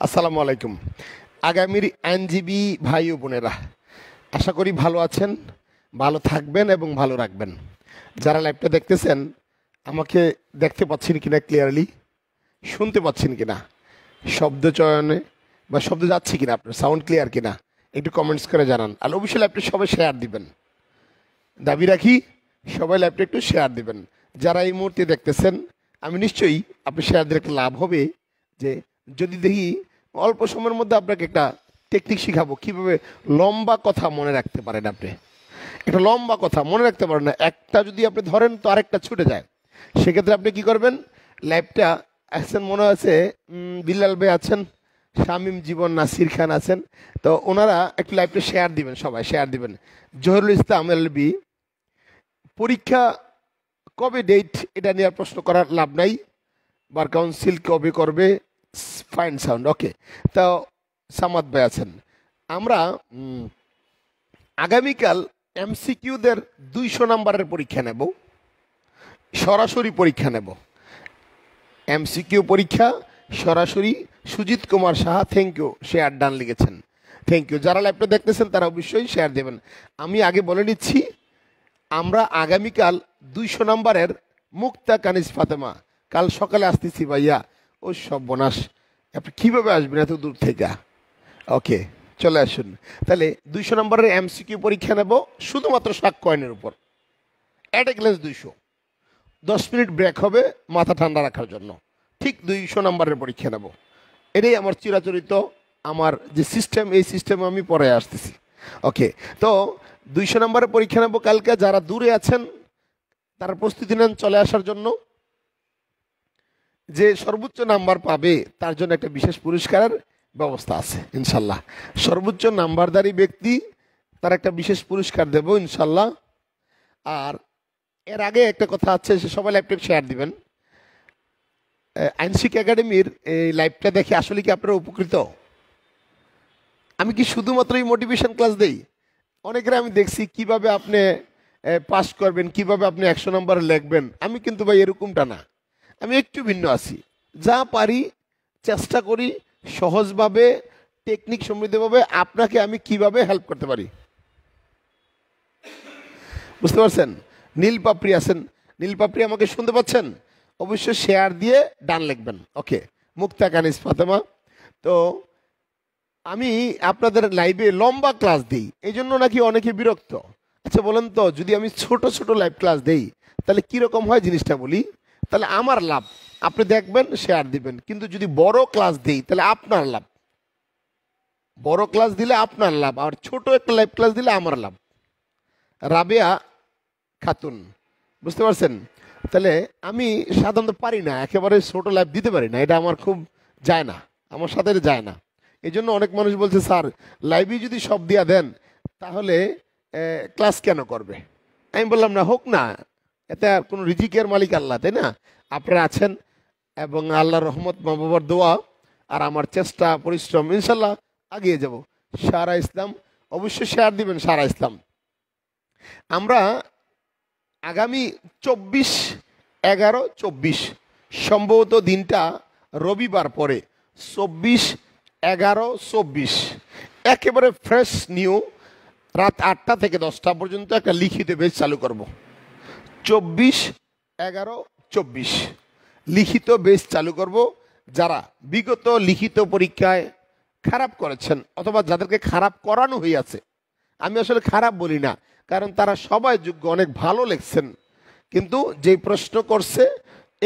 আসসালামু আলাইকুম। আগামীর আইনজীবী ভাই ও বোনেরা, আশা করি ভালো আছেন, ভালো থাকবেন এবং ভালো রাখবেন। যারা লাইভটা দেখতেছেন, আমাকে দেখতে পাচ্ছেন কিনা ক্লিয়ারলি, শুনতে পাচ্ছেন কিনা, শব্দ চয়নে বা শব্দ যাচ্ছে কিনা, আপনার সাউন্ড ক্লিয়ার কিনা একটু কমেন্টস করে জানান। আর অবশ্যই লাইভটা সবাই শেয়ার দিবেন, দাবি রাখি সবাই লাইভটা একটু শেয়ার দিবেন। যারা এই মুহূর্তে দেখতেছেন, আমি নিশ্চয়ই আপনি শেয়ার দিলে একটা লাভ হবে, যে যদি দেখি অল্প সময়ের মধ্যে আপনাকে একটা টেকনিক শিখাবো কীভাবে লম্বা কথা মনে রাখতে পারেন। আপনি একটা লম্বা কথা মনে রাখতে পারেন না, একটা যদি আপনি ধরেন তো আরেকটা ছুটে যায়। সেক্ষেত্রে আপনি কি করবেন, লাইভটা আছেন মনে আছে বিল্লাল ভাই আছেন, শামীম জীবন নাসির খান আছেন, তো ওনারা একটু লাইভটা শেয়ার দিবেন, সবাই শেয়ার দিবেন। জহিরুল ইসলাম এলবি, পরীক্ষা কবে ডেট এটা নিয়ে আর প্রশ্ন করার লাভ নাই, বার কাউন্সিল কবে করবে, ফাইন সাউন্ড ওকে। তো সামাদ ভাই আছেন। আমরা আগামীকাল এমসিকিউদের 200 নম্বরের পরীক্ষা নেব, সরাসরি পরীক্ষা নেব। এমসিকিউ পরীক্ষা সরাসরি। Sujit Kumar Saha, thank you, share done লিখেছেন, থ্যাংক ইউ। যারা লাইভটা দেখতেছেন তারা অবশ্যই শেয়ার দেবেন। আমি আগে বলে নিচ্ছি, আমরা আগামীকাল 200 নম্বরের মুক্তা কানিজ ফাতেমা, কাল সকালে আসতেছি ভাইয়া। ও সব বোনাস, আপনি কীভাবে আসবেন এত দূর থেকে? ওকে, চলে আসুন। তাহলে 200 নম্বরের এমসিকিউ পরীক্ষা নেব শুধুমাত্র শাক কয়েনের উপর, অ্যাট এ গ্লাস 200। 10 মিনিট ব্রেক হবে মাথা ঠান্ডা রাখার জন্য। ঠিক 200 নম্বরের পরীক্ষা নেব, এটাই আমার চিরাচরিত আমার যে সিস্টেম, এই সিস্টেমে আমি পরে আসতেছি। ওকে, তো 200 নম্বরের পরীক্ষা নেব কালকে। যারা দূরে আছেন তারা প্রস্তুতি নেন চলে আসার জন্য। যে সর্বোচ্চ নাম্বার পাবে তার জন্য একটা বিশেষ পুরস্কারের ব্যবস্থা আছে ইনশাল্লাহ। সর্বোচ্চ নাম্বারধারী ব্যক্তি, তার একটা বিশেষ পুরস্কার দেব ইনশাল্লাহ। আর এর আগে একটা কথা আছে, সে সবাই লাইভটা শেয়ার দিবেন। আইনশিক্ষা একাডেমির এই লাইভটা দেখে আসলে কি আপনারা উপকৃত? আমি কি শুধুমাত্র এই মোটিভেশন ক্লাস দেই? অনেকের আমি দেখছি কিভাবে আপনি পাস করবেন, কিভাবে আপনি 100 নম্বর লিখবেন। আমি কিন্তু ভাই এরকমটা না, আমি একটু ভিন্ন আছি। যা পারি চেষ্টা করি সহজভাবে, টেকনিক সমৃদ্ধভাবে আপনাকে আমি কিভাবে হেল্প করতে পারি, বুঝতে পারছেন? নীল পাপড়ি আছেন, নীল পাপড়ি আমাকে শুনতে পাচ্ছেন? অবশ্যই শেয়ার দিয়ে ডান লিখবেন। ওকে, মুক্তা কানিজ ফাতেমা। তো আমি আপনাদের লাইভে লম্বা ক্লাস দিই, এই জন্য নাকি অনেকে বিরক্ত। আচ্ছা বলেন তো, যদি আমি ছোট ছোট লাইভ ক্লাস দেই তাহলে কীরকম হয় জিনিসটা বলি। তাহলে আমার লাভ, আপনি দেখবেন শেয়ার দিবেন। কিন্তু যদি বড় ক্লাস দিই তাহলে আপনার লাভ, বড় ক্লাস দিলে আপনার লাভ, আর ছোট একটা লাইভ ক্লাস দিলে আমার লাভ। রাবেয়া খাতুন, বুঝতে পারছেন? তাহলে আমি সাধারণত পারি না, একেবারে ছোট লাইভ দিতে পারি না, এটা আমার খুব যায় না, আমার সাথে যায় না। এই জন্য অনেক মানুষ বলছে, স্যার লাইভে যদি সব দিয়া দেন তাহলে ক্লাস কেন করবে? আমি বললাম না, হোক না, এতে আর কোনো রিজিকের মালিক আল্লাহ, তাই না? আপনারা আছেন এবং আল্লাহর রহমত, মা বাবার দোয়া আর আমার চেষ্টা পরিশ্রম, ইনশাল্লাহ আগিয়ে যাব। সারা ইসলাম, অবশ্যই শেয়ার দিবেন। সারা ইসলাম, আমরা আগামী 24/11/24, সম্ভবত দিনটা রবিবার পরে, 24/11/24, একেবারে ফ্রেশ নিউ, রাত 8টা থেকে 10টা পর্যন্ত একটা লিখিত বেচ চালু করব। 24/11/24 লিখিত বেচ চালু করব। যারা বিগত লিখিত পরীক্ষায় খারাপ করেছেন, অথবা যাদেরকে খারাপ করানো হইয়াছে, আমি আসলে খারাপ বলি না, কারণ তারা সবাই যোগ্য, অনেক ভালো লিখছেন, কিন্তু যেই প্রশ্ন করছে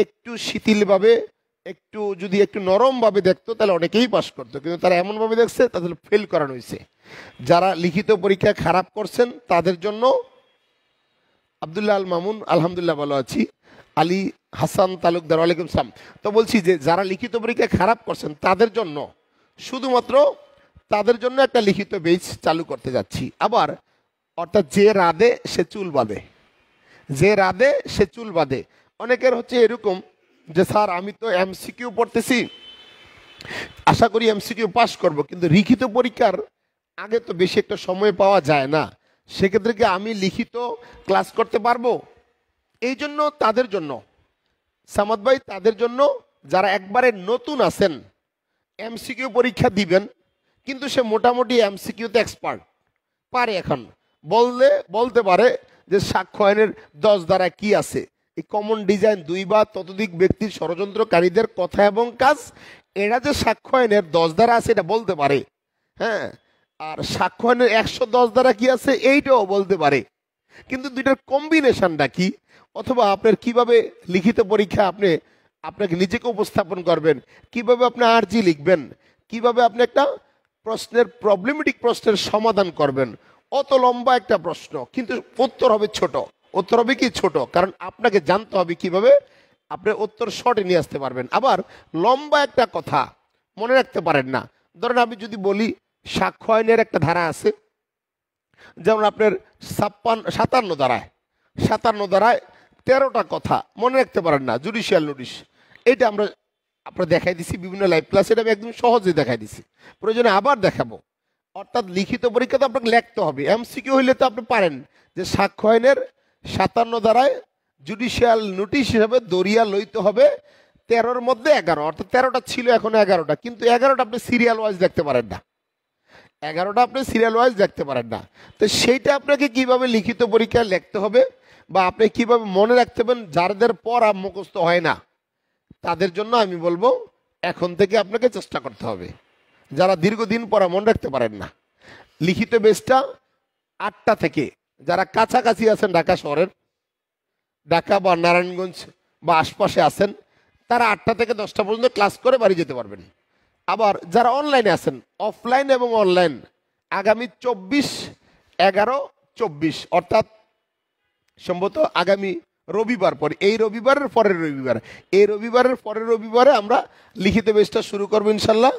একটু শিথিলভাবে, একটু যদি একটু নরমভাবে দেখতো তাহলে অনেকেই পাস করতো, কিন্তু তারা এমনভাবে দেখছে তাদের ফেল করানো হয়েছে। যারা লিখিত পরীক্ষায় খারাপ করছেন তাদের জন্য, আবদুল্লাহ আল মামুন, আলহামদুলিল্লাহ ভালো আছি। আলী হাসান তালুকদার, ওয়ালাইকুম সালাম। তো বলছি যে যারা লিখিত পরীক্ষায় খারাপ করছেন তাদের জন্য, শুধুমাত্র তাদের জন্য একটা লিখিত বেচ চালু করতে যাচ্ছি। আবার অর্থাৎ যে রাধে সে চুল বাঁধে, যে রাধে সে চুল বাঁধে। অনেকের হচ্ছে এরকম যে, স্যার আমি তো এমসিকিউ পড়তেছি, আশা করি এমসিকিউ পাস করব, কিন্তু লিখিত পরীক্ষার আগে তো বেশি একটা সময় পাওয়া যায় না, সেক্ষেত্রে কি আমি লিখিত ক্লাস করতে পারবো? এই জন্য তাদের জন্য, সামাদ ভাই, তাদের জন্য যারা একবারে নতুন আছেন, এমসিকিউ পরীক্ষা দিবেন, কিন্তু সে মোটামুটি এমসিকিউতে এক্সপার্ট, পারে এখন বলতে পারে যে সাক্ষ্য আইনের 10 ধারা কি আছে, এই কমন ডিজাইন 2 বা ততোধিক ব্যক্তির ষড়যন্ত্রকারীদের কথা এবং কাজ, এরা যে সাক্ষ্য আইনের 10 ধারা আছে এটা বলতে পারে। হ্যাঁ, আর সাক্ষ্য আইনের 110 ধারা কি আছে এইটাও বলতে পারে, কিন্তু দুইটার কম্বিনেশনটা কি, অথবা আপনার কিভাবে লিখিত পরীক্ষা আপনাকে নিজেকে উপস্থাপন করবেন, কিভাবে আপনি আরজি লিখবেন, কিভাবে আপনি একটা প্রবলেমেটিক প্রশ্নের সমাধান করবেন, অত লম্বা একটা প্রশ্ন, কিন্তু উত্তর হবে ছোট। উত্তর হবে কি ছোট, কারণ আপনাকে জানতে হবে কিভাবে আপনি উত্তর শর্টে নিয়ে আসতে পারবেন। আবার লম্বা একটা কথা মনে রাখতে পারেন না, ধরেন আমি যদি বলি সাক্ষ্য আইনের একটা ধারা আছে, যেমন আপনার 57 ধারায় 13টা কথা মনে রাখতে পারেন না, জুডিশিয়াল নোটিশ, এটা আপনার দেখাই দিছি বিভিন্ন লাইভ ক্লাসে, এটা আমি একদম সহজে দেখাই দিছি, প্রয়োজনে আবার দেখাবো। অর্থাৎ লিখিত পরীক্ষাতে আপনাকে লিখতে হবে, এমসিকিউ হইলে তো আপনি পারেন যে সাক্ষ্য আইনের 57 ধারায় জুডিশিয়াল নোটিশ হিসাবে দরিয়া লইতে হবে 13-র মধ্যে 11, অর্থাৎ 13টা ছিল এখন 11টা, কিন্তু 11টা আপনি সিরিয়াল ওয়াইজ দেখতে পারেন না, 11টা আপনি সিরিয়াল ওয়াইজ দেখতে পারেন না। তো সেইটা আপনাকে কিভাবে লিখিত পরীক্ষায় লিখতে হবে বা আপনি কিভাবে মনে রাখতে পারেন, যাদের পড়া মুখস্থ হয় না তাদের জন্য আমি বলবো এখন থেকে আপনাকে চেষ্টা করতে হবে। যারা দীর্ঘদিন পড়া মনে রাখতে পারেন না, লিখিত বেসটা 8টা থেকে, যারা কাছাকাছি আছেন ঢাকা শহরের, ঢাকা বা নারায়ণগঞ্জ বা আশপাশে আছেন, তারা 8টা থেকে 10টা পর্যন্ত ক্লাস করে বাড়ি যেতে পারবেন। আবার যারা অনলাইনে আছেন, অফলাইন এবং অনলাইন, আগামী 24/11/24 অর্থাৎ সম্ভবত আগামী রবিবার পরে, এই রবিবারের পরের রবিবার, এই রবিবারের পরের রবিবারে আমরা লিখিত বেসটা শুরু করবো ইনশাল্লাহ।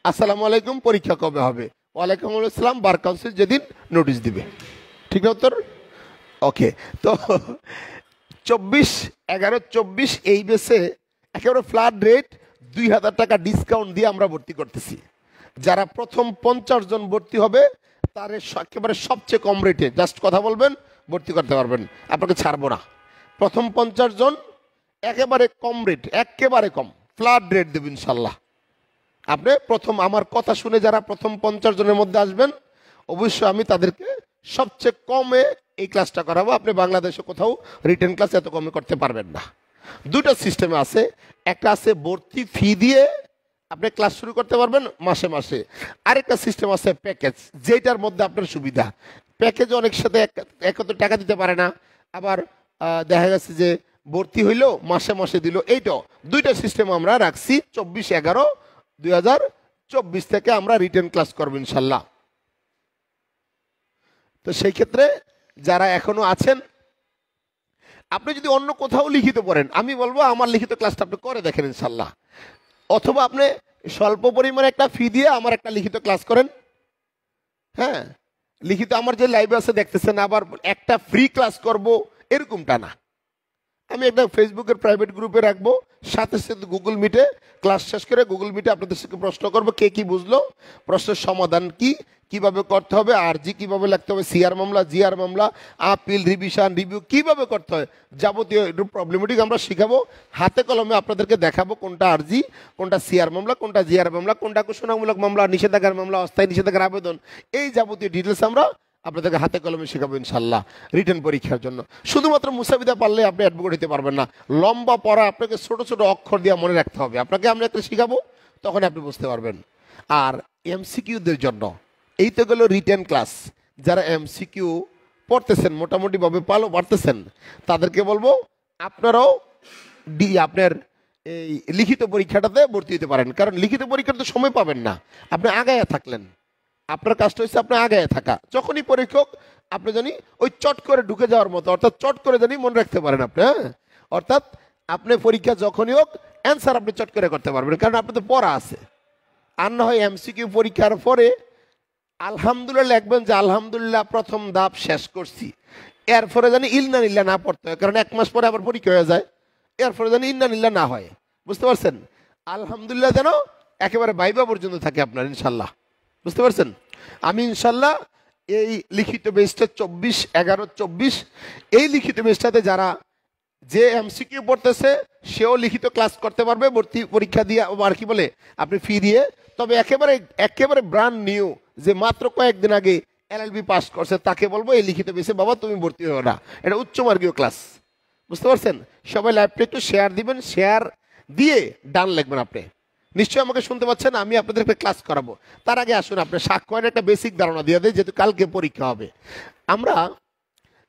আসসালামু আলাইকুম, পরীক্ষা কবে হবে? ওয়ালাইকুম আসসালাম, বার কাউন্সিল যেদিন নোটিশ দিবে। ঠিক না উত্তর? ওকে, তো 24/11/24 এই বেসে একেবারে ফ্ল্যাট রেট 2000 টাকা ডিসকাউন্ট দিয়ে আমরা ভর্তি করতেছি। যারা প্রথম 50 জন ভর্তি হবে তার একেবারে সবচেয়ে কম রেটে জাস্ট কথা বলবেন, ভর্তি করতে পারবেন, আপনাকে ছাড়বো না। প্রথম 50 জন একেবারে কম রেট, একেবারে কম ফ্ল্যাট রেট দেব ইনশাল্লাহ। আপনি প্রথম আমার কথা শুনে যারা প্রথম 50 জনের মধ্যে আসবেন, অবশ্যই আমি তাদেরকে সবচেয়ে কমে এই ক্লাসটা করাবো। আপনি বাংলাদেশে কোথাও রিটেন ক্লাস এত কমে করতে পারবেন না। দুটো সিস্টেমে আছে, একটা আছে ভর্তি ফি দিয়ে আপনি ক্লাস শুরু করতে পারবেন মাসে মাসে, আরেকটা সিস্টেম আছে প্যাকেজ, যেটার মধ্যে আপনার সুবিধা। প্যাকেজে অনেক সাথে একত টাকা দিতে পারে না, আবার দেখা গেছে যে ভর্তি হইলেও মাসে মাসে দিল, এইটাও দুইটা সিস্টেম আমরা রাখছি। 24/11/2024 থেকে আমরা রিটেন ক্লাস করবো ইনশাল্লাহ। তো সেই ক্ষেত্রে যারা এখনো আছেন, আপনি যদি অন্য কোথাও লিখিত পড়েন, আমি বলবো আমার লিখিত ক্লাসটা আপনি করে দেখেন ইনশাল্লাহ, অথবা আপনি স্বল্প পরিমাণে একটা ফি দিয়ে আমার একটা লিখিত ক্লাস করেন। হ্যাঁ, লিখিত আমার যে লাইভে আছে দেখতেছেন, আবার একটা ফ্রি ক্লাস করব এরকমটা না। আমি একটা ফেসবুকের প্রাইভেট গ্রুপে রাখবো, সাথে সাথে গুগল মিটে ক্লাস শেষ করে গুগল মিটে আপনাদের সাথে প্রশ্ন করবো, কে কি বুঝলো, প্রশ্নের সমাধান কি, কিভাবে করতে হবে, আরজি কিভাবে লিখতে হবে, সিআর মামলা, জিআর মামলা, আপিল, রিভিশন, রিভিউ কিভাবে করতে হয়, যাবতীয় একটু প্রবলেমেটিক আমরা শিখাবো। হাতে কলমে আপনাদেরকে দেখাবো কোনটা আরজি, কোনটা সিআর মামলা, কোনটা জিআর মামলা, কোনটা ঘোষণামূলক মামলা, নিষেধাজ্ঞার মামলা, অস্থায়ী নিষেধাজ্ঞার আবেদন, এই যাবতীয় ডিটেলস আমরা আপনাদেরকে হাতে কলমে শেখাবো ইনশাল্লাহ রিটেন পরীক্ষার জন্য। শুধুমাত্র মুসাবিদা পারলে আপনি অ্যাডভোকেট হতে পারবেন না, লম্বা পড়া আপনাকে ছোট ছোট অক্ষর দিয়ে মনে রাখতে হবে। আপনাকে আমরা একটা শেখাবো, তখন আপনি বুঝতে পারবেন। আর এমসিকিউদের জন্য এই তো গেল রিটেন ক্লাস। যারা এমসিকিউ পড়তেছেন, মোটামুটিভাবে পারতেছেন, তাদেরকে বলবো আপনারাও আপনার এই লিখিত পরীক্ষাটাতে ভর্তি হতে পারেন, কারণ লিখিত পরীক্ষাতে সময় পাবেন না, আপনি আগায়া থাকলেন। আপনার কাজটা হচ্ছে আপনার আগায় থাকা, যখনই পরীক্ষক আপনি জানি ওই চট করে ঢুকে যাওয়ার মতো, অর্থাৎ চট করে জানি মনে রাখতে পারেন আপনি। হ্যাঁ, অর্থাৎ আপনি পরীক্ষা যখনই হোক অ্যান্সার আপনি চট করে করতে পারবেন, কারণ আপনি তো পড়া আছে। আর না হয় এমসিকিউ পরীক্ষার পরে আলহামদুলিল্লাহ লিখবেন যে আলহামদুলিল্লাহ প্রথম ধাপ শেষ করছি, এরপরে জানি ইল্লা নিল্লা না পড়তে হয়, কারণ 1 মাস পরে আবার পরীক্ষা হয়ে যায়, এরপরে জানি ইল্লা নিল্লা না হয়। বুঝতে পারছেন? আলহামদুলিল্লাহ যেন একেবারে বাইবা পর্যন্ত থাকে আপনার ইনশাল্লাহ। বুঝতে পারছেন? আমি ইনশাল্লাহ এই লিখিত বেসটা 24/11/24 এই লিখিত বেসটাতে যারা যে এমসিকিউ পড়তেছে সেও লিখিত ক্লাস করতে পারবে ভর্তি পরীক্ষা দিয়ে, আর কি বলে আপনি ফি দিয়ে। তবে একেবারে একেবারে ব্র্যান্ড নিউ, যে মাত্র কয়েকদিন আগে এলএলবি পাস করছে, তাকে বলবো এই লিখিত বেসে বাবা তুমি ভর্তি হও না, এটা উচ্চমার্গীয় ক্লাস। বুঝতে পারছেন? সবাই লাইভটা একটু শেয়ার দিবেন, শেয়ার দিয়ে ডান লিখবেন। আপনি নিশ্চয়ই আমাকে শুনতে পাচ্ছেন, আমি আপনাদেরকে ক্লাস করাবো। তার আগে আসুন আপনার সাক্ষ্যের একটা বেসিক ধারণা দিয়ে দেয়, যেহেতু কালকে পরীক্ষা হবে। আমরা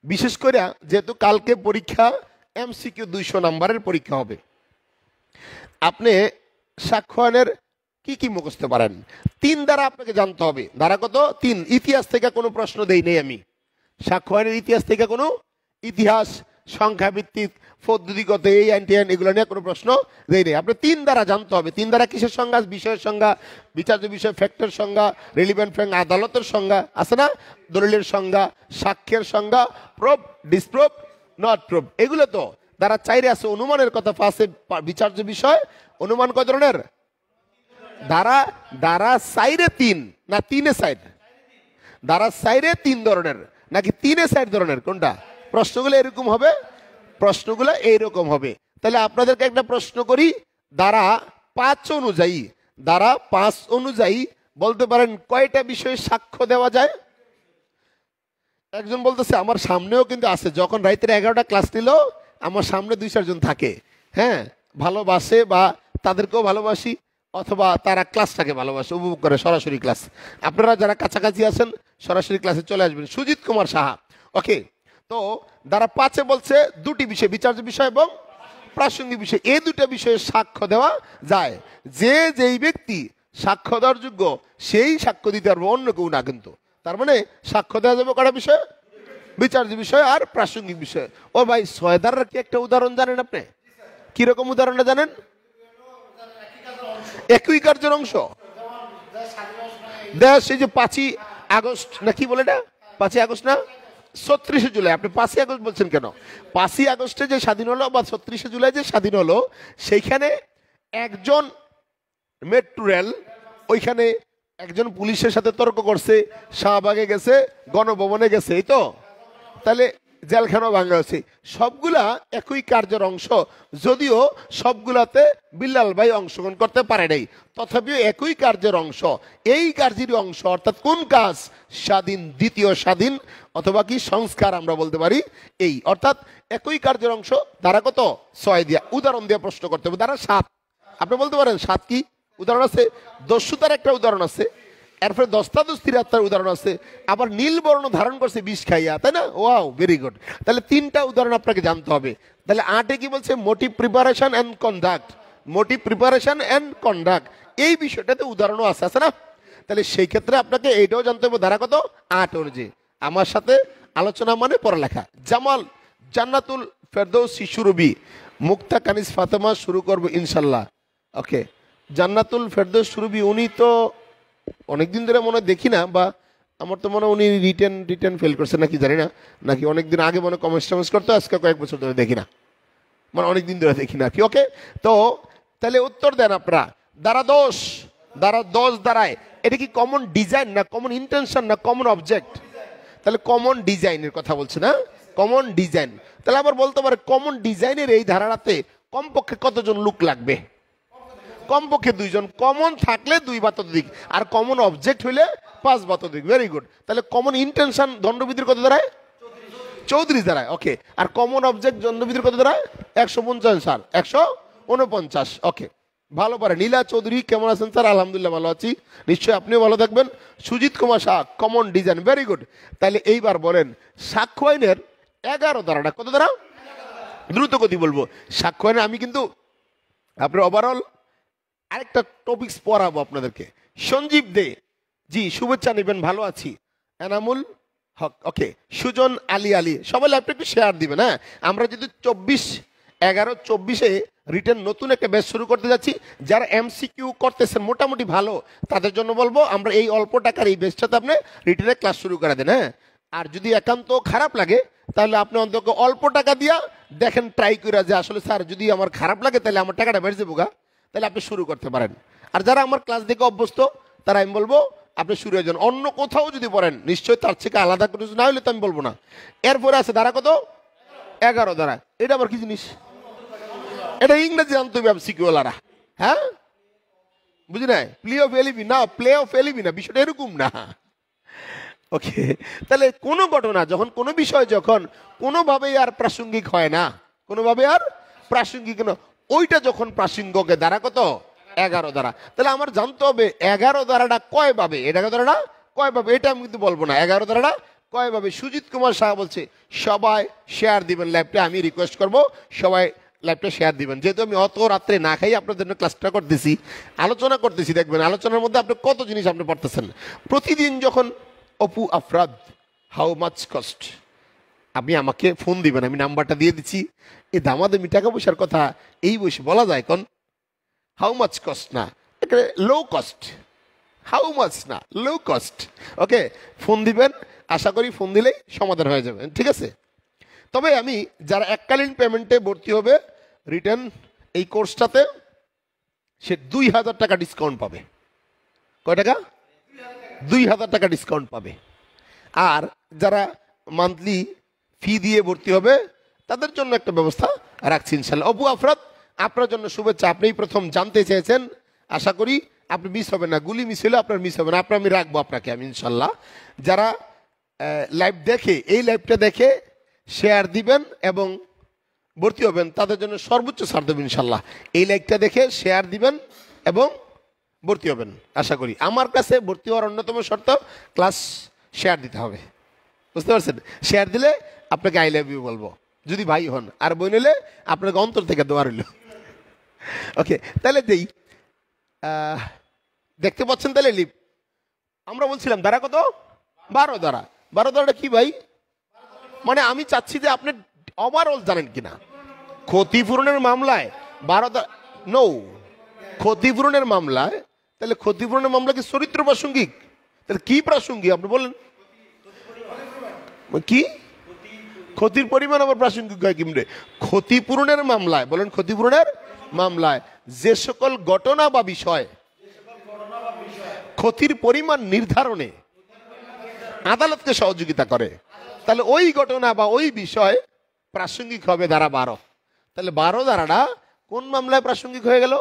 বিশেষ করে যেহেতু কালকে পরীক্ষা এমসিকিউ 200 নাম্বারের পরীক্ষা হবে, আপনি সাক্ষ্যয়নের কি কি মুখস্থ পারেন? 3 দ্বারা আপনাকে জানতে হবে। ধারা কত? 3। ইতিহাস থেকে কোনো প্রশ্ন দেই নেই আমি। সাক্ষ্যয়নের ইতিহাস থেকে কোনো ইতিহাস, সংখ্যাভিত্তিক, পদ্ধতিগত, এই অ্যান্টিয়ান, এগুলো নিয়ে কোনো প্রশ্ন দেই নেই। আপনি 3 দ্বারা জানতে হবে। 3 দ্বারা কিসের সংজ্ঞা? বিষয়ের সংজ্ঞা, বিচার্য বিষয়, ফ্যাক্টের সংজ্ঞা, রিলিভেন্ট ফ্যাক্ট, আদালতের সংজ্ঞা আছে না, দলিলের সংজ্ঞা, সাক্ষ্যের সংজ্ঞা, প্রুফ, ডিসপ্রুফ, নট প্রুফ, এগুলো তো দ্বারা 4 আছে। অনুমানের কথা 5 বিচার্য বিষয়। অনুমান কয় ধরনের? দ্বারা 4 3 না 3 4? দ্বারা 4 3 ধরনের নাকি 3 4 ধরনের? কোনটা? প্রশ্নগুলো এরকম হবে, প্রশ্নগুলো এইরকম হবে। তাহলে আপনাদেরকে একটা প্রশ্ন করি, দ্বারা 5 অনুযায়ী, দ্বারা 5 অনুযায়ী বলতে পারেন কয়টা বিষয়ে সাক্ষ্য দেওয়া যায়? একজন বলতেছে আমার সামনেও কিন্তু আছে, যখন রাইতের 11টা ক্লাস নিল আমার সামনে 2-4 জন থাকে, হ্যাঁ, ভালোবাসে বা তাদেরকেও ভালোবাসি, অথবা তারা ক্লাসটাকে ভালোবাসে, উপভোগ করে সরাসরি ক্লাস। আপনারা যারা কাছাকাছি আছেন সরাসরি ক্লাসে চলে আসবেন। সুজিত কুমার সাহা, ওকে। তো দ্বারা 5 বলছে 2টি বিষয়, বিচার্য বিষয় এবং প্রাসঙ্গিক বিষয়, এই 2টা বিষয়ে সাক্ষ্য দেওয়া যায়। যেই ব্যক্তি সাক্ষ্য দেওয়ার যোগ্য সেই সাক্ষ্য দিতে পারবে, অন্য কেউ না। কিন্তু তার মানে সাক্ষ্য দেওয়া যাবে কটা বিষয়? বিচার্য বিষয় আর প্রাসঙ্গিক বিষয়। ও ভাই, 6 ধারার কি একটা উদাহরণ জানেন আপনি? কিরকম উদাহরণটা জানেন? একই কার্যের অংশ। দেশ, এই যে 5ই আগস্ট না কি বলে এটা, 5ই আগস্ট না 36শে জুলাই, আপনি 5ই আগস্ট বলছেন কেন? 5ই আগস্টে যে স্বাধীন হলো বা 36শে জুলাই যে স্বাধীন হলো, সেইখানে একজন মেট্রো রেল, ওইখানে একজন পুলিশের সাথে তর্ক করছে, শাহবাগে গেছে, গণভবনে গেছে, এই তো। তাহলে জেলখানা ভাঙা আছে, সবগুলা একই কার্যের অংশ, যদিও সবগুলাতে বিল্লাল ভাই অংশগ্রহণ করতে পারে নাই, তথাপিও একই কার্যের অংশ। এই কার্যের অংশ অর্থাৎ কোন কাজ? স্বাধীন, দ্বিতীয় স্বাধীন, অথবা কি সংস্কার আমরা বলতে পারি। এই অর্থাৎ একই কার্যের অংশ। ধারা কত? 6 দিয়া উদাহরণ দিয়ে প্রশ্ন করতে হবে। ধারা 7 আপনি বলতে পারেন 7 কি উদাহরণ আছে? দস্যুতার একটা উদাহরণ আছে, এরপরে দস্তাদস্তির আত্মার উদাহরণ আছে, আবার নীল বর্ণ ধারণ করছে বিষ খাইয়া, তাই না? Wow, very good. তাহলে 3টা উদাহরণ আপনাকে জানতে হবে। তাহলে 8-এ কি বলছে? Motive preparation and conduct. Motive preparation and conduct, এই বিষয়টাতে উদাহরণও আছে, আছে না? তাহলে সেই ক্ষেত্রে আপনাকে এইটাও জানতে হবে। ধারা কত? 8 অনুযায়ী। আমার সাথে আলোচনা মানে পড়ালেখা। জামাল, জান্নাতুল ফেরদৌসি সুরবি, মুক্তা কানিস ফাতেমা শুরু করবো ইনশাল্লাহ। ওকে, জান্নাতুল ফেরদৌস সুরবি, উনি তো অনেকদিন ধরে মনে দেখি না, বা আমার তো মনে উনি রিটেন ফেল করছে নাকি জানি না, নাকি অনেকদিন আগে মনে কমেন্টস টমেন্টস করতো, আজকে কয়েক বছর ধরে দেখি না, মানে অনেকদিন ধরে দেখি না কি। ওকে, তো তাহলে উত্তর দেন আপনারা। দ্বারা 10, দ্বারা 10 দ্বারায় এটা কি কমন ডিজাইন না কমন ইন্টেনশন না কমন অবজেক্ট? তাহলে কমন ডিজাইনের কথা বলছে না, কমন ডিজাইন। তাহলে আবার বলতে পারে কমন ডিজাইনের এই ধারাটাতে কমপক্ষে কতজন লোক লাগবে? কমপক্ষে 2 জন। কমন থাকলে 2 বা ততোধিক, আর কমন অবজেক্ট হইলে 5 বা ততোধিক। Very good. তাহলে কমন ইন্টেনশন দণ্ডবিধির কত দাঁড়ায়? 34 দাঁড়ায়। ওকে, আর কমন অবজেক্ট দণ্ডবিধির কত দাঁড়ায়? 150 স্যার, 149। ওকে, ভালো পারে। নীলা চৌধুরী কেমন আছেন স্যার? আলহামদুলিল্লাহ ভালো আছি, নিশ্চয়ই আপনিও ভালো থাকবেন। Sujit Kumar Shah, common design, very good. তাহলে এইবার বলেন সাক্ষ্য আইনের 11 ধারাটা কত দ্বারা? দ্রুত গতি বলবো। সাক্ষ্য আইনে আমি কিন্তু আপনার ওভারঅল আরেকটা টপিকস পড়াবো আপনাদেরকে। সঞ্জীব দে, জি শুভেচ্ছা নেবেন, ভালো আছি। এনামুল হক, ওকে। সুজন আলী, সবাই ল্যাপটপ একটু শেয়ার দিবেন। হ্যাঁ, আমরা যদি 24/11/24-এ রিটেন নতুন একটা ব্যাচ শুরু করতে যাচ্ছি। যারা এমসিকিউ করতেছেন মোটামুটি ভালো, তাদের জন্য বলবো আমরা এই অল্প টাকার এই ব্যাচটাতে আপনি রিটেনের ক্লাস শুরু করে দেন। হ্যাঁ, আর যদি একান্ত খারাপ লাগে তাহলে আপনি অন্তত অল্প টাকা দিয়া দেখেন, ট্রাই করে যে আসলে স্যার যদি আমার খারাপ লাগে তাহলে আমার টাকাটা বেড়ে যাবো গা, তাহলে আপনি শুরু করতে পারেন। আর যারা আমার ক্লাস দেখে অভ্যস্ত তারা আমি বলবো আপনি শুরু হয়ে যান। অন্য কোথাও যদি পড়েন নিশ্চয়ই তার থেকে আলাদা কিছু না হলে তো আমি বলবো না। এরপরে আছে ধারা কত? 11 দ্বারা। এটা আবার কি জিনিস? এটা ইংরেজি জানতে হবে এমসিকিউলারা। হ্যাঁ, বুঝি নাই? প্লে অফ এলিবি না, প্লে অফ এলিবি না, বিষয়টা এরকম না। ওকে, তাহলে কোনো ঘটনা যখন, কোনো বিষয় যখন কোনোভাবেই আর প্রাসঙ্গিক হয় না, কোনোভাবে আর প্রাসঙ্গিক না, ওইটা যখন প্রাসঙ্গিকের দ্বারা কত? 11 দ্বারা। তাহলে আমার জানতে হবে 11 দ্বারাটা কয় ভাবে, 11 দ্বারাটা কয় ভাবে, এটা আমি কিন্তু বলবো না। 11 দ্বারাটা কয় ভাবে? সুজিত কুমার সাহা বলছে সবাই শেয়ার দিবেন লাইভটা। আমি রিকোয়েস্ট করব সবাই লাইভটা শেয়ার দিবেন, যেহেতু আমি অত রাত্রে না খাই আপনাদের জন্য ক্লাসটা করতেছি, আলোচনা করতেছি। দেখবেন আলোচনার মধ্যে আপনি কত জিনিস আপনি পড়তেছেন প্রতিদিন। যখন অপু আফরাদ হাউ মাচ কস্ট, আপনি আমাকে ফোন দিবেন, আমি নাম্বারটা দিয়ে দিচ্ছি। এই দামাদামি টাকা পয়সার কথা এই বয়সে বলা যায়? কোন হাউ মাচ কস্ট না, লো কস্ট। হাউ মাচ না, লো কস্ট। ওকে, ফোন দিবেন, আশা করি ফোন দিলেই সমাধান হয়ে যাবে, ঠিক আছে? তবে আমি যারা এককালীন পেমেন্টে ভর্তি হবে রিটার্ন এই কোর্সটাতে, সে 2000 টাকা ডিসকাউন্ট পাবে। কয় টাকা? 2000 টাকা ডিসকাউন্ট পাবে। আর যারা মান্থলি ফি দিয়ে ভর্তি হবে তাদের জন্য একটা ব্যবস্থা রাখছি ইনশাল্লাহ। অপু আফরাদ, আপনার জন্য শুভেচ্ছা। আপনি প্রথম জানতে চেয়েছেন, আশা করি আপনি মিস হবে না। গুলি মিস হলে আপনার মিস হবে না, আপনার আমি রাখবো আপনাকে আমি ইনশাল্লাহ। যারা লাইভ দেখে, এই লাইভটা দেখে শেয়ার দিবেন এবং ভর্তি হবেন, তাদের জন্য সর্বোচ্চ ছাড় দেবেন ইনশাল্লাহ। এই লাইভটা দেখে শেয়ার দিবেন এবং ভর্তি হবেন। আশা করি আমার কাছে ভর্তি হওয়ার অন্যতম শর্ত ক্লাস শেয়ার দিতে হবে, বুঝতে পারছেন? শেয়ার দিলে আপনাকে আই লাভ ইউ বলবো, যদি ভাই হন। আর বোন হলে আপনাকে অন্তর থেকে দোয়া রইল। ওকে, তাহলে দেই। দেখতে পাচ্ছেন তাহলে লিপ আমরা বলছিলাম দ্বারা কত? 12 দ্বারা। 12 দ্বারাটা কি ভাই? মানে আমি চাচ্ছি যে আপনি ওভারঅল জানেন কিনা। ক্ষতিপূরণের মামলায় 12 দ্বারা নো, ক্ষতিপূরণের মামলায়, তাহলে ক্ষতিপূরণের মামলা কি চরিত্র প্রাসঙ্গিক? তাহলে কি প্রাসঙ্গিক আপনি বলেন? কি ক্ষতির পরিমাণ আবার প্রাসঙ্গিক হয় কিমরে? ক্ষতিপূরণের মামলায়, বলেন ক্ষতিপূরণের মামলায় যে সকল ঘটনা বা বিষয় ক্ষতির পরিমাণ নির্ধারণে আদালতকে সহযোগিতা করে, তাহলে ওই ঘটনা বা ওই বিষয় প্রাসঙ্গিক হবে ধারা 12। তাহলে 12 ধারাটা কোন মামলায় প্রাসঙ্গিক হয়ে গেল?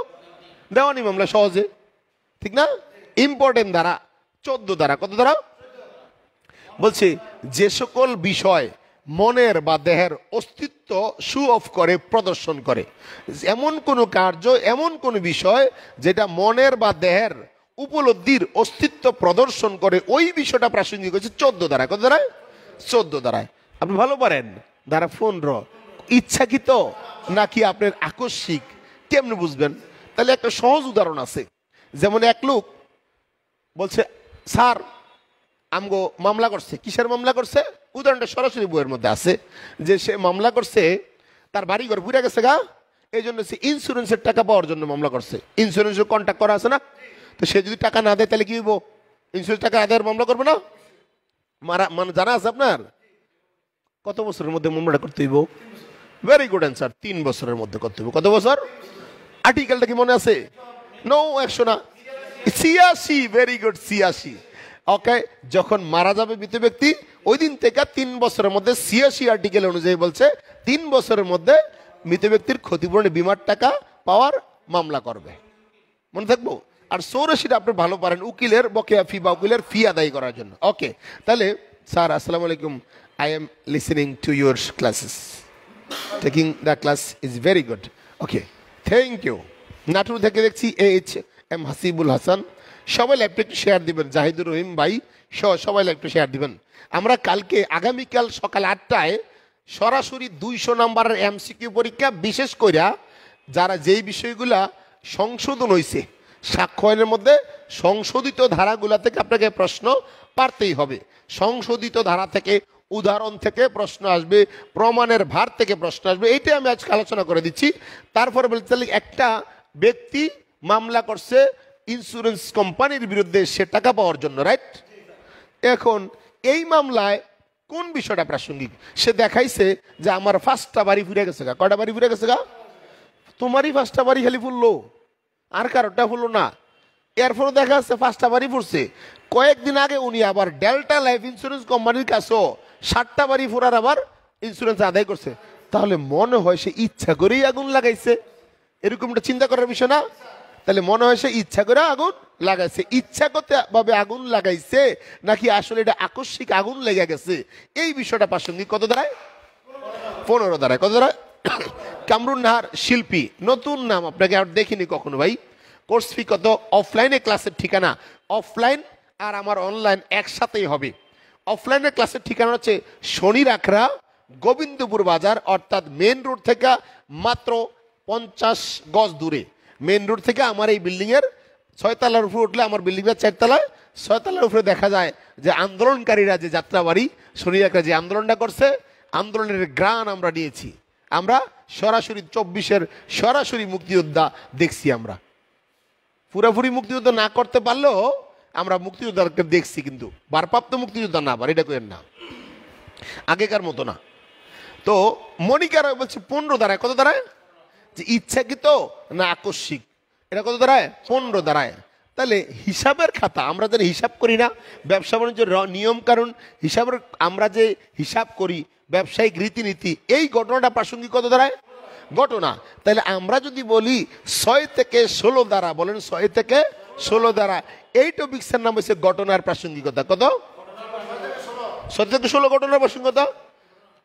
দেওয়ানি মামলা, সহজে, ঠিক না? ইম্পর্টেন্ট ধারা 14 ধারা। কত ধারা? বলছে যে সকল বিষয় মনের বা দেহের অস্তিত্ব শু অফ করে, প্রদর্শন করে। এমন কোনো কার্য, এমন কোনো বিষয় যেটা মনের বা দেহের উপলব্ধির অস্তিত্ব প্রদর্শন করে, ওই বিষয়টা প্রাসঙ্গিক হচ্ছে 14 ধারায়। কত ধারায়? 14 ধারায়। আপনি ভালো পারেন। ধারা 15 ইচ্ছাকৃত নাকি আপনার আকস্মিক, কেমনে বুঝবেন? তাহলে একটা সহজ উদাহরণ আছে। যেমন এক লোক বলছে স্যার আমগো মামলা করছে। কিসের মামলা করছে? উদাহরণটা সরাসরি বইয়ের মধ্যে আছে যে সে মামলা করছে তার বাড়ি ঘর পুড়ে গেছে গা, এই জন্য সে ইন্স্যুরেন্সের টাকা পাওয়ার জন্য মামলা করছে। ইন্স্যুরেন্সের কন্ট্যাক্ট করা আছে না? তো সে যদি টাকা না দেয় তাহলে কি হইব? ইন্স্যুরেন্স টাকা আদায়ের মামলা করবে না? মানে জানা আছে আপনার? কত বছরের মধ্যে মামলাটা করতে হইব? ভেরি গুড অ্যান্সার, 3 বছরের মধ্যে করতে হইব। কত বছর? আর্টিকেলটা কি মনে আছে? নো, 100 না, 86। Very good, 86। ওকে, যখন মারা যাবে মৃত ব্যক্তি ওই দিন থেকে 3 বছরের মধ্যে 86 আর্টিকেল অনুযায়ী বলছে 3 বছরের মধ্যে মৃত ব্যক্তির ক্ষতিপূরণের বিমার টাকা পাওয়ার মামলা করবে। মনে থাকবো? আর 84টা আপনি ভালো পারেন, উকিলের বকেয়া ফি বা উকিলের ফি আদায় করার জন্য। ওকে, তাহলে স্যার আসসালামু আলাইকুম, I am listening to your classes, taking the class is very good. Okay, thank you. Natore থেকে দেখছি AHM হাসিবুল হাসান। সবাই লাইভটা একটু শেয়ার দিবেন। জাহিদুর রহিম ভাই সবাই লাইভটা শেয়ার দিবেন। আমরা কালকে আগামীকাল সকাল 8টায় সরাসরি 200 নম্বরের MCQ পরীক্ষা, বিশেষ কইরা যারা যেই বিষয়গুলা সংশোধন হয়েছে সাক্ষ্য আইনের মধ্যে, সংশোধিত ধারাগুলা থেকে আপনাকে প্রশ্ন পারতেই হবে। সংশোধিত ধারা থেকে, উদাহরণ থেকে প্রশ্ন আসবে, প্রমাণের ভার থেকে প্রশ্ন আসবে। এইটাই আমি আজকে আলোচনা করে দিচ্ছি। তারপরে বলতে চাই, একটা ব্যক্তি মামলা করছে ইন্স্যুরেন্স কোম্পানির বিরুদ্ধে সে টাকা পাওয়ার জন্য, রাইট? এখন এই মামলায় কোন বিষয়টা প্রাসঙ্গিক? সে দেখাইছে যে আমার 5টা বাড়ি ফুরে গেছে গা। কয়টা বাড়ি ফুরে গেছে গা? তোমারই 5টা বাড়ি খালি ফুললো, আর কারোটা ফুললো না। এরপরে দেখা যাচ্ছে 5টা বাড়ি ফুরছে। কয়েকদিন আগে উনি আবার ডেল্টা লাইফ ইন্স্যুরেন্স কোম্পানির কাছেও 7টা বাড়ি ফুরার আবার ইন্স্যুরেন্স আদায় করছে। তাহলে মনে হয় সে ইচ্ছা করেই আগুন লাগাইছে, এরকম একটা চিন্তা করার বিষয় না? তাহলে মনে হয় সে ইচ্ছা করে আগুন লাগাইছে, ইচ্ছা করতে ভাবে আগুন লাগাইছে নাকি আসলে এটা আকস্মিক আগুন লেগে গেছে, এই বিষয়টা প্রাসঙ্গিক কত দাঁড়ায়? 15 দাঁড়ায়। কত দাঁড়ায়? কামরুন নাহার শিল্পী, নতুন নাম, আপনাকে আর দেখিনি কখনো ভাই। কোর্স ফি কত? অফলাইনে ক্লাসের ঠিকানা, অফলাইন আর আমার অনলাইন একসাথেই হবে। অফলাইনের ক্লাসের ঠিকানা হচ্ছে শনির আখড়া, গোবিন্দপুর বাজার, অর্থাৎ মেন রোড থেকে মাত্র 50 গজ দূরে। মেন রোড থেকে আমার এই বিল্ডিংয়ের 6 তলার উপরে উঠলে আমার বিল্ডিংয়ের 4 তলায়, 6 তলার উপরে দেখা যায় যে আন্দোলনকারীরা যে যাত্রাবাড়ি শনির আখড়া যে আন্দোলনটা করছে, আন্দোলনের গ্রান আমরা নিয়েছি। আমরা সরাসরি 24-এর সরাসরি মুক্তিযোদ্ধা দেখছি। আমরা পুরোপুরি মুক্তিযুদ্ধ না করতে পারলেও আমরা মুক্তিযোদ্ধাকে দেখছি, কিন্তু ভারপ্রাপ্ত মুক্তিযোদ্ধা না, আবার এটা কেন না, আগেকার মতো না। তো মনিকার বলছে 15 দাঁড়ায়। কত দাঁড়ায়? যে ইচ্ছাকৃত না আকস্মিক, এটা কত দাঁড়ায়? 15 দাঁড়ায়। তাহলে হিসাবের খাতা, আমরা যারা হিসাব করি না, ব্যবসা বাণিজ্যের নিয়ম কানুন হিসাবের, আমরা যে হিসাব করি ব্যবসায়িক রীতিনীতি, এই ঘটনাটা প্রাসঙ্গিক কত দাঁড়ায়? ঘটনা। তাহলে আমরা যদি বলি 6 থেকে 16 দ্বারা, বলেন 6 থেকে 16 দ্বারা, এই টপিক্সের নাম হচ্ছে ঘটনার প্রাসঙ্গিকতা। কত? 6 থেকে 16 ঘটনার প্রাসঙ্গিকতা।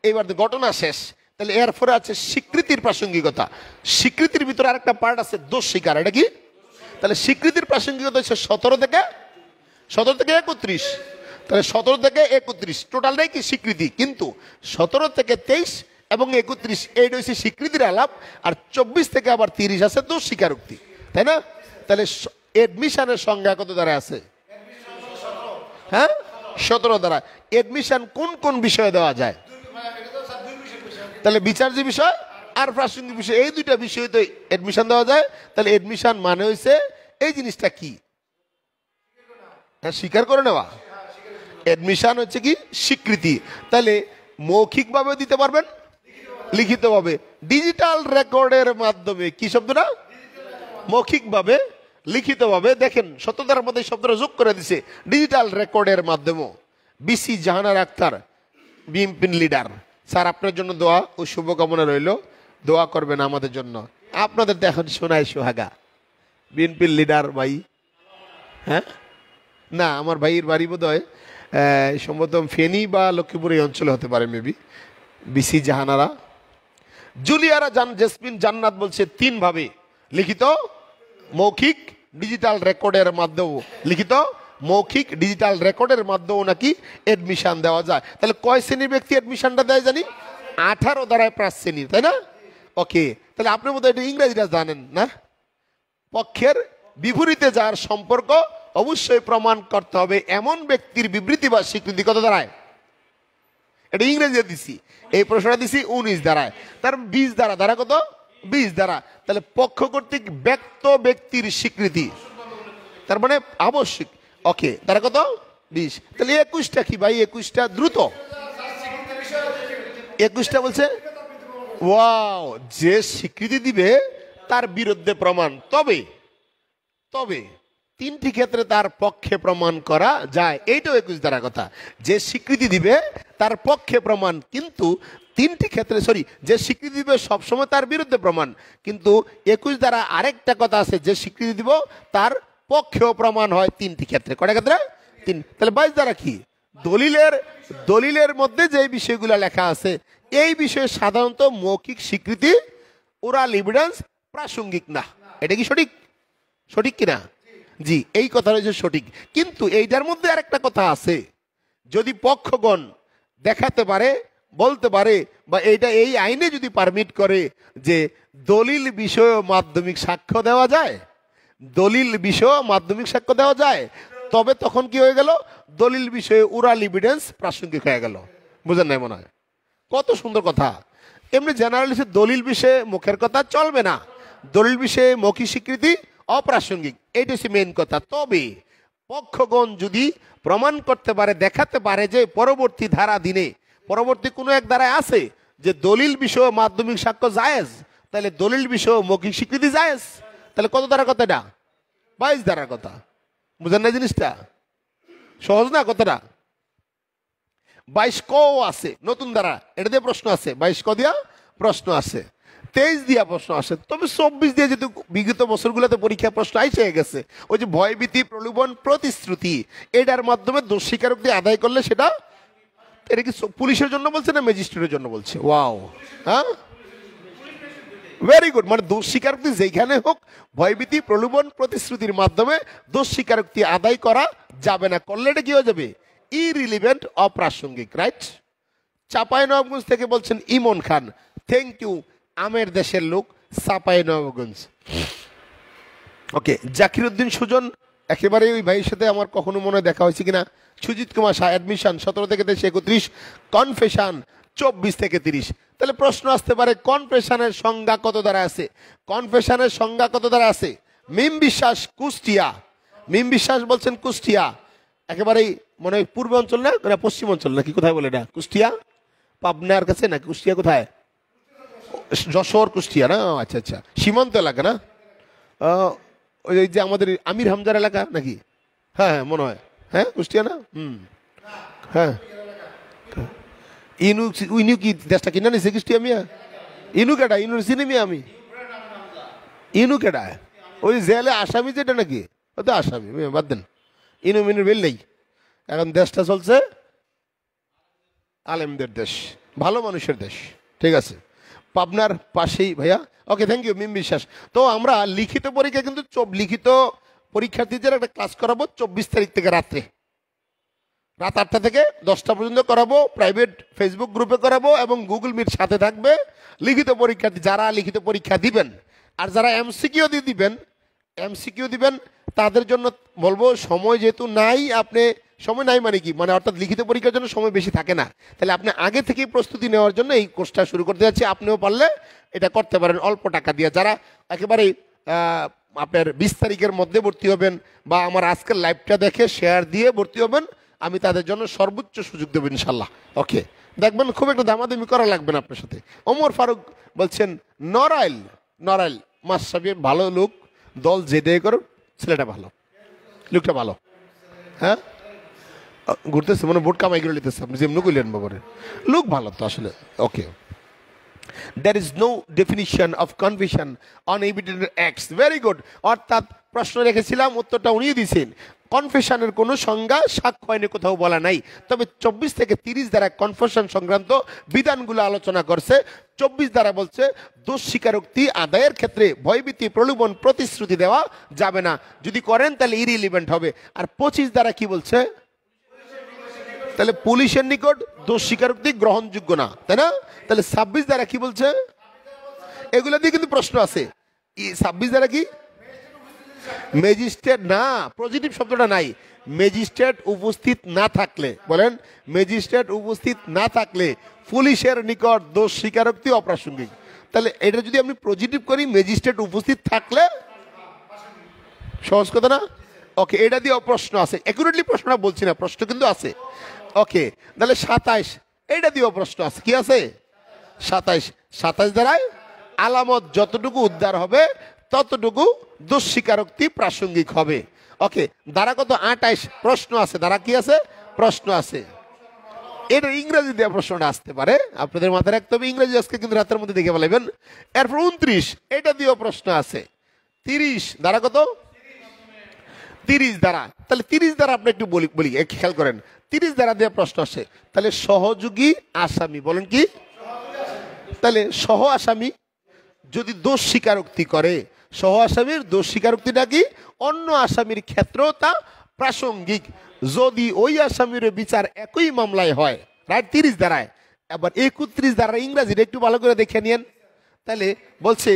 এইবার ঘটনা শেষ, তাহলে এরপরে আছে স্বীকৃতির প্রাসঙ্গিকতা। স্বীকৃতির ভিতরে আরেকটা পার্ট আছে দোষ স্বীকার, এটা কি? তাহলে স্বীকৃতির প্রাসঙ্গিকতা হচ্ছে 17 থেকে 31। তাহলে 17 থেকে 31 টোটালটাই কি স্বীকৃতি, কিন্তু 17 থেকে 23 এবং 31 এইটা হচ্ছে স্বীকৃতির আলাপ, আর 24 থেকে আবার 30 আছে দোষ স্বীকারোক্তি, তাই না? তাহলে এডমিশনের সংজ্ঞা কত দ্বারা আছে? হ্যাঁ, 17 দ্বারা। এডমিশন কোন কোন বিষয়ে দেওয়া যায়? তাহলে বিচার্য বিষয় আর প্রাসঙ্গিক বিষয়, এই দুইটা বিষয় তো এডমিশন দেওয়া যায়। তাহলে এডমিশন মানে হয়েছে এই জিনিসটা কি? হ্যাঁ, স্বীকার করে নেওয়া। এডমিশন হচ্ছে কি? স্বীকৃতি। তাহলে মৌখিকভাবে দিতে পারবেন, লিখিতভাবে, ডিজিটাল রেকর্ডের মাধ্যমে, কি শব্দটা? মৌখিকভাবে, লিখিতভাবে। দেখেন 17টার মধ্যে শব্দটা যোগ করে দিছে, ডিজিটাল রেকর্ডের মাধ্যমে। বিসি জাহানার আক্তার, বিএনপির লিডার, স্যার আপনার জন্য দোয়া ও শুভকামনা রইল, দোয়া করবেন আমাদের জন্য। আপনাদের তো এখন শোনায় সোহাগা, বিএনপির লিডার ভাই। হ্যাঁ, না আমার ভাইয়ের বাড়ি বোধ হয় সম্ভবত ফেনী বা লক্ষ্মীপুর এই অঞ্চলে হতে পারে, মেবি। বিসি জাহানারা, জুলিয়ারা জেসমিন জান্নাত বলছে 3 ভাবে, লিখিত, মৌখিক, ডিজিটাল রেকর্ডের মাধ্যমে, লিখিত, মৌখিক, ডিজিটাল রেকর্ডের মাধ্যমে নাকি এডমিশন দেওয়া যায়। তাহলে কয় শ্রেণীর ব্যক্তি এডমিশনটা দেয় জানি? 18 দ্বারায় 5 শ্রেণীর, তাই না? ওকে, তাহলে আপনি বোধহয় এটা ইংরেজিটা জানেন না? পক্ষের বিপরীতে যার সম্পর্ক অবশ্যই প্রমাণ করতে হবে এমন ব্যক্তির বিবৃতি বা স্বীকৃতি কত দাঁড়ায়? এটা ইংরেজিতে দিছি, এই প্রশ্নটা দিছি 19 দ্বারায়। তার 20 দ্বারা, দ্বারা কত? 20 দ্বারা। তাহলে পক্ষ কর্তৃক ব্যক্ত ব্যক্তির স্বীকৃতি, তার মানে আবশ্যিক। ওকে, তারা কত? 20। তাহলে 21টা কি ভাই? 21টা দ্রুত, 21টা বলছে ওয়াও, যে স্বীকৃতি দিবে তার বিরুদ্ধে প্রমাণ, তবে 3টি ক্ষেত্রে তার পক্ষে প্রমাণ করা যায়। এইটাও 21 দ্বারা কথা, যে স্বীকৃতি দিবে তার পক্ষে প্রমাণ, কিন্তু 3টি ক্ষেত্রে, সরি, যে স্বীকৃতি দিবে সবসময় তার বিরুদ্ধে প্রমাণ, কিন্তু 21 দ্বারা আরেকটা কথা আছে, যে স্বীকৃতি দিব তার পক্ষেও প্রমাণ হয় 3টি ক্ষেত্রে। কয়টা ক্ষেত্রে? 3। তাহলে 22 দ্বারা কি? দলিলের মধ্যে যে বিষয়গুলো লেখা আছে, এই বিষয়ে সাধারণত মৌখিক স্বীকৃতি, ওরাল এভিডেন্স প্রাসঙ্গিক না। এটা কি সঠিক? সঠিক কিনা? জি, এই কথা হচ্ছে সঠিক। কিন্তু এইটার মধ্যে আরেকটা কথা আছে, যদি পক্ষগণ দেখাতে পারে, বলতে পারে, বা এইটা এই আইনে যদি পারমিট করে যে দলিল বিষয়ে মাধ্যমিক সাক্ষ্য দেওয়া যায়, দলিল বিষয়ে মাধ্যমিক সাক্ষ্য দেওয়া যায়, তবে তখন কি হয়ে গেল? দলিল বিষয়ে ওরাল এভিডেন্স প্রাসঙ্গিক হয়ে গেল। বুঝেন নাই মনে হয়? কত সুন্দর কথা। এমনি জেনারেলি দলিল বিষয়ে মুখের কথা চলবে না, দলিল বিষয়ে মৌখিক স্বীকৃতি অপ্রাসঙ্গিক, এইটা হচ্ছে মেন কথা। তবে পক্ষগণ যদি প্রমাণ করতে পারে, দেখাতে পারে যে পরবর্তী ধারা দিনে, পরবর্তী কোনো এক ধারায় আছে যে দলিল বিষয়ে মাধ্যমিক সাক্ষ্য জায়েজ, তাহলে দলিল বিষয়ে মৌখিক স্বীকৃতি জায়েজ। তাহলে কত ধারার কথা এটা? 22 ধারার কথা। বুঝেন না জিনিসটা? সহজ না কথাটা? 22 ক আছে নতুন ধারা, এটা দিয়ে প্রশ্ন আছে। 22 ক দিয়া প্রশ্ন আসে, 23 দিয়া প্রশ্ন আসে, তবে 24 দিয়ে যেহেতু বিগত বছরগুলোতে পরীক্ষা প্রশ্ন আইসে গেছে, ওই যে ভয়ভীতি, প্রলোভন, প্রতিশ্রুতি, এটার মাধ্যমে দোষ স্বীকারোক্তি আদায় করলে সেটা, এটা কি পুলিশের জন্য বলছে না ম্যাজিস্ট্রেটের জন্য বলছে? ওয়াও, হ্যাঁ, ভেরি গুড। মানে দোষ স্বীকারোক্তি যেখানে হোক, ভয়ভীতি, প্রলোভন, প্রতিশ্রুতির মাধ্যমে দোষ স্বীকারোক্তি আদায় করা যাবে না। করলে এটা কি হয়ে যাবে? ইরিলিভেন্ট, অপ্রাসঙ্গিক, রাইট? চাঁপাইনবাবগঞ্জ থেকে বলছেন ইমন খান, থ্যাংক ইউ, আমের দেশের লোক, চাঁপাইনবাবগঞ্জ। ওকে, জাকির উদ্দিন সুজন, একেবারে ওই ভাইয়ের সাথে আমার কখনো মনে হয় দেখা হয়েছে কিনা। সুজিত কুমার শাহ, অ্যাডমিশন 17 থেকে 31, কনফেশন 24 থেকে 30। তাহলে প্রশ্ন আসতে পারে কনফেশনের সংজ্ঞা কত দ্বারা আছে? কনফেশনের সংজ্ঞা কত দ্বারা আছে? মিম বিশ্বাস, কুষ্টিয়া। মিম বিশ্বাস বলছেন কুষ্টিয়া, একেবারেই মনে হয় পূর্ব অঞ্চল না, পশ্চিম অঞ্চল নাকি, কোথায় বলে এটা? কুষ্টিয়া পাবনার কাছে নাকি? কুষ্টিয়া কোথায়? যশোর, কুষ্টিয়া না? আচ্ছা আচ্ছা, সীমান্ত এলাকা না? ওই যে আমাদের আমির হামজার এলাকা নাকি? হ্যাঁ হ্যাঁ, মনে হয়, হ্যাঁ কুষ্টিয়া না? হ্যাঁ, ইনু ইনু কি দেশটা কিনা নিছে কুষ্টিয়া মিয়া? ইনু কেডা? ইনু চিনি মিয়া আমি? ইনু কেডা? ওই জেলে আসামি যেটা নাকি? ও তো আসামি, বাদ দেন, ইনু মিনুর বেল নেই। এখন দেশটা চলছে আলেমদের দেশ, ভালো মানুষের দেশ, ঠিক আছে? পাবনার পাশেই ভাইয়া। ওকে, থ্যাংক ইউ মিম বিশ্বাস। তো আমরা লিখিত পরীক্ষা কিন্তু লিখিত পরীক্ষার্থীদের একটা ক্লাস করাবো 24 তারিখ থেকে রাত্রে, রাত 8টা থেকে 10টা পর্যন্ত করাবো। প্রাইভেট ফেসবুক গ্রুপে করাবো এবং গুগল মিট সাথে থাকবে। লিখিত পরীক্ষার্থী যারা লিখিত পরীক্ষা দিবেন আর যারা এমসিকিউ দিবেন তাদের জন্য বলবো, সময় যেহেতু নাই, আপনি সময় নাই মানে কি, মানে অর্থাৎ লিখিত পরীক্ষার জন্য সময় বেশি থাকে না, তাহলে আপনি আগে থেকেই প্রস্তুতি নেওয়ার জন্য এই কোর্সটা শুরু করতে যাচ্ছি। আপনিও পারলে এটা করতে পারেন অল্প টাকা দিয়ে। যারা একেবারেই আপনার 20 তারিখের মধ্যে ভর্তি হবেন বা আমার আজকের লাইভটা দেখে শেয়ার দিয়ে ভর্তি হবেন, আমি তাদের জন্য সর্বোচ্চ সুযোগ দেবো ইনশাল্লাহ। ওকে, দেখবেন খুব একটা দামাদামি করা লাগবে না আপনার সাথে। ওমর ফারুক বলছেন নড়াইল মাসাবির ভালো লোক, দল যেটাই করো, ছেলেটা ভালো, লোকটা ভালো। হ্যাঁ, ঘুরতেছে মানে ভোট কামাই করে নিতেছে, আপনি যেমন কইলেন বাবারে, লোক ভালো তো আসলে। ওকে, there is no definition of conviction on evident acts. Very good. অর্থাৎ প্রশ্ন রেখেছিলাম, উত্তরটা উনিই দিয়েছেন। কনফেশনের কোনো সংজ্ঞা সাক্ষ্য আইনে কোথাও বলা নাই, তবে 24 থেকে 30 দ্বারা কনফেশন সংক্রান্ত বিধানগুলো আলোচনা করছে। 24 দ্বারা বলছে দোষ স্বীকারোক্তি আদায়ের ক্ষেত্রে ভয়ভীতি, প্রলোভন, প্রতিশ্রুতি দেওয়া যাবে না, যদি করেন তাহলে ইরিলিভেন্ট হবে। আর 25 দ্বারা কি বলছে? তাহলে পুলিশের নিকট দোষ স্বীকারোক্তি গ্রহণযোগ্য না, তাই না? তাহলে 26 দ্বারা কি বলছে? এগুলো দিয়ে কিন্তু প্রশ্ন আছে। 26 দ্বারা কি? ম্যাজিস্ট্রেট না, পজিটিভ শব্দটা নাই। ম্যাজিস্ট্রেট উপস্থিত না থাকলে, বলেন, ম্যাজিস্ট্রেট উপস্থিত না থাকলে পুলিশের নিকট দোষ স্বীকারোক্তি অপ্রাসঙ্গিক। তাহলে এটা যদি আমি পজিটিভ করি, ম্যাজিস্ট্রেট উপস্থিত থাকলে, সহজ কথা না? ওকে, এটা দিয়ে প্রশ্ন আছে, অ্যাকুরেটলি প্রশ্নটা বলছি না, প্রশ্ন কিন্তু আছে। ওকে, তাহলে 27, এটা দিয়েও প্রশ্ন আছে। কি আছে? 27 দ্বারায় আলামত যতটুকু উদ্ধার হবে ততটুকু দোষ স্বীকারোক্তি প্রাসঙ্গিক হবে। ওকে, দ্বারা কত? 28 প্রশ্ন আছে। দ্বারা কি আছে? প্রশ্ন আছে। এটা ইংরেজি দিয়ে প্রশ্নটা আসতে পারে, আপনাদের মাথায় রাখতে হবে। ইংরেজি আজকে কিন্তু রাতের মধ্যে দেখে ফেলাবেন। এরপর 29, এটা দিয়েও প্রশ্ন আছে। 30 দ্বারা কত? 30 দ্বারা, তাহলে 30 দ্বারা আপনি একটু বলি খেয়াল করেন, 30 দ্বারা দিয়ে প্রশ্ন আসে। তাহলে সহযোগী আসামি, বলেন কি? তাহলে সহ আসামি যদি দোষ স্বীকারোক্তি করে, সহ আসামির দোষ স্বীকারোক্তিটা কি অন্য আসামির ক্ষেত্রেও তা প্রাসঙ্গিক, যদি ওই আসামির বিচার একই মামলায় হয়, রাইট? 30 দ্বারায়। আবার 31 দ্বারা ইংরেজিটা একটু ভালো করে দেখে নিন। তাহলে বলছে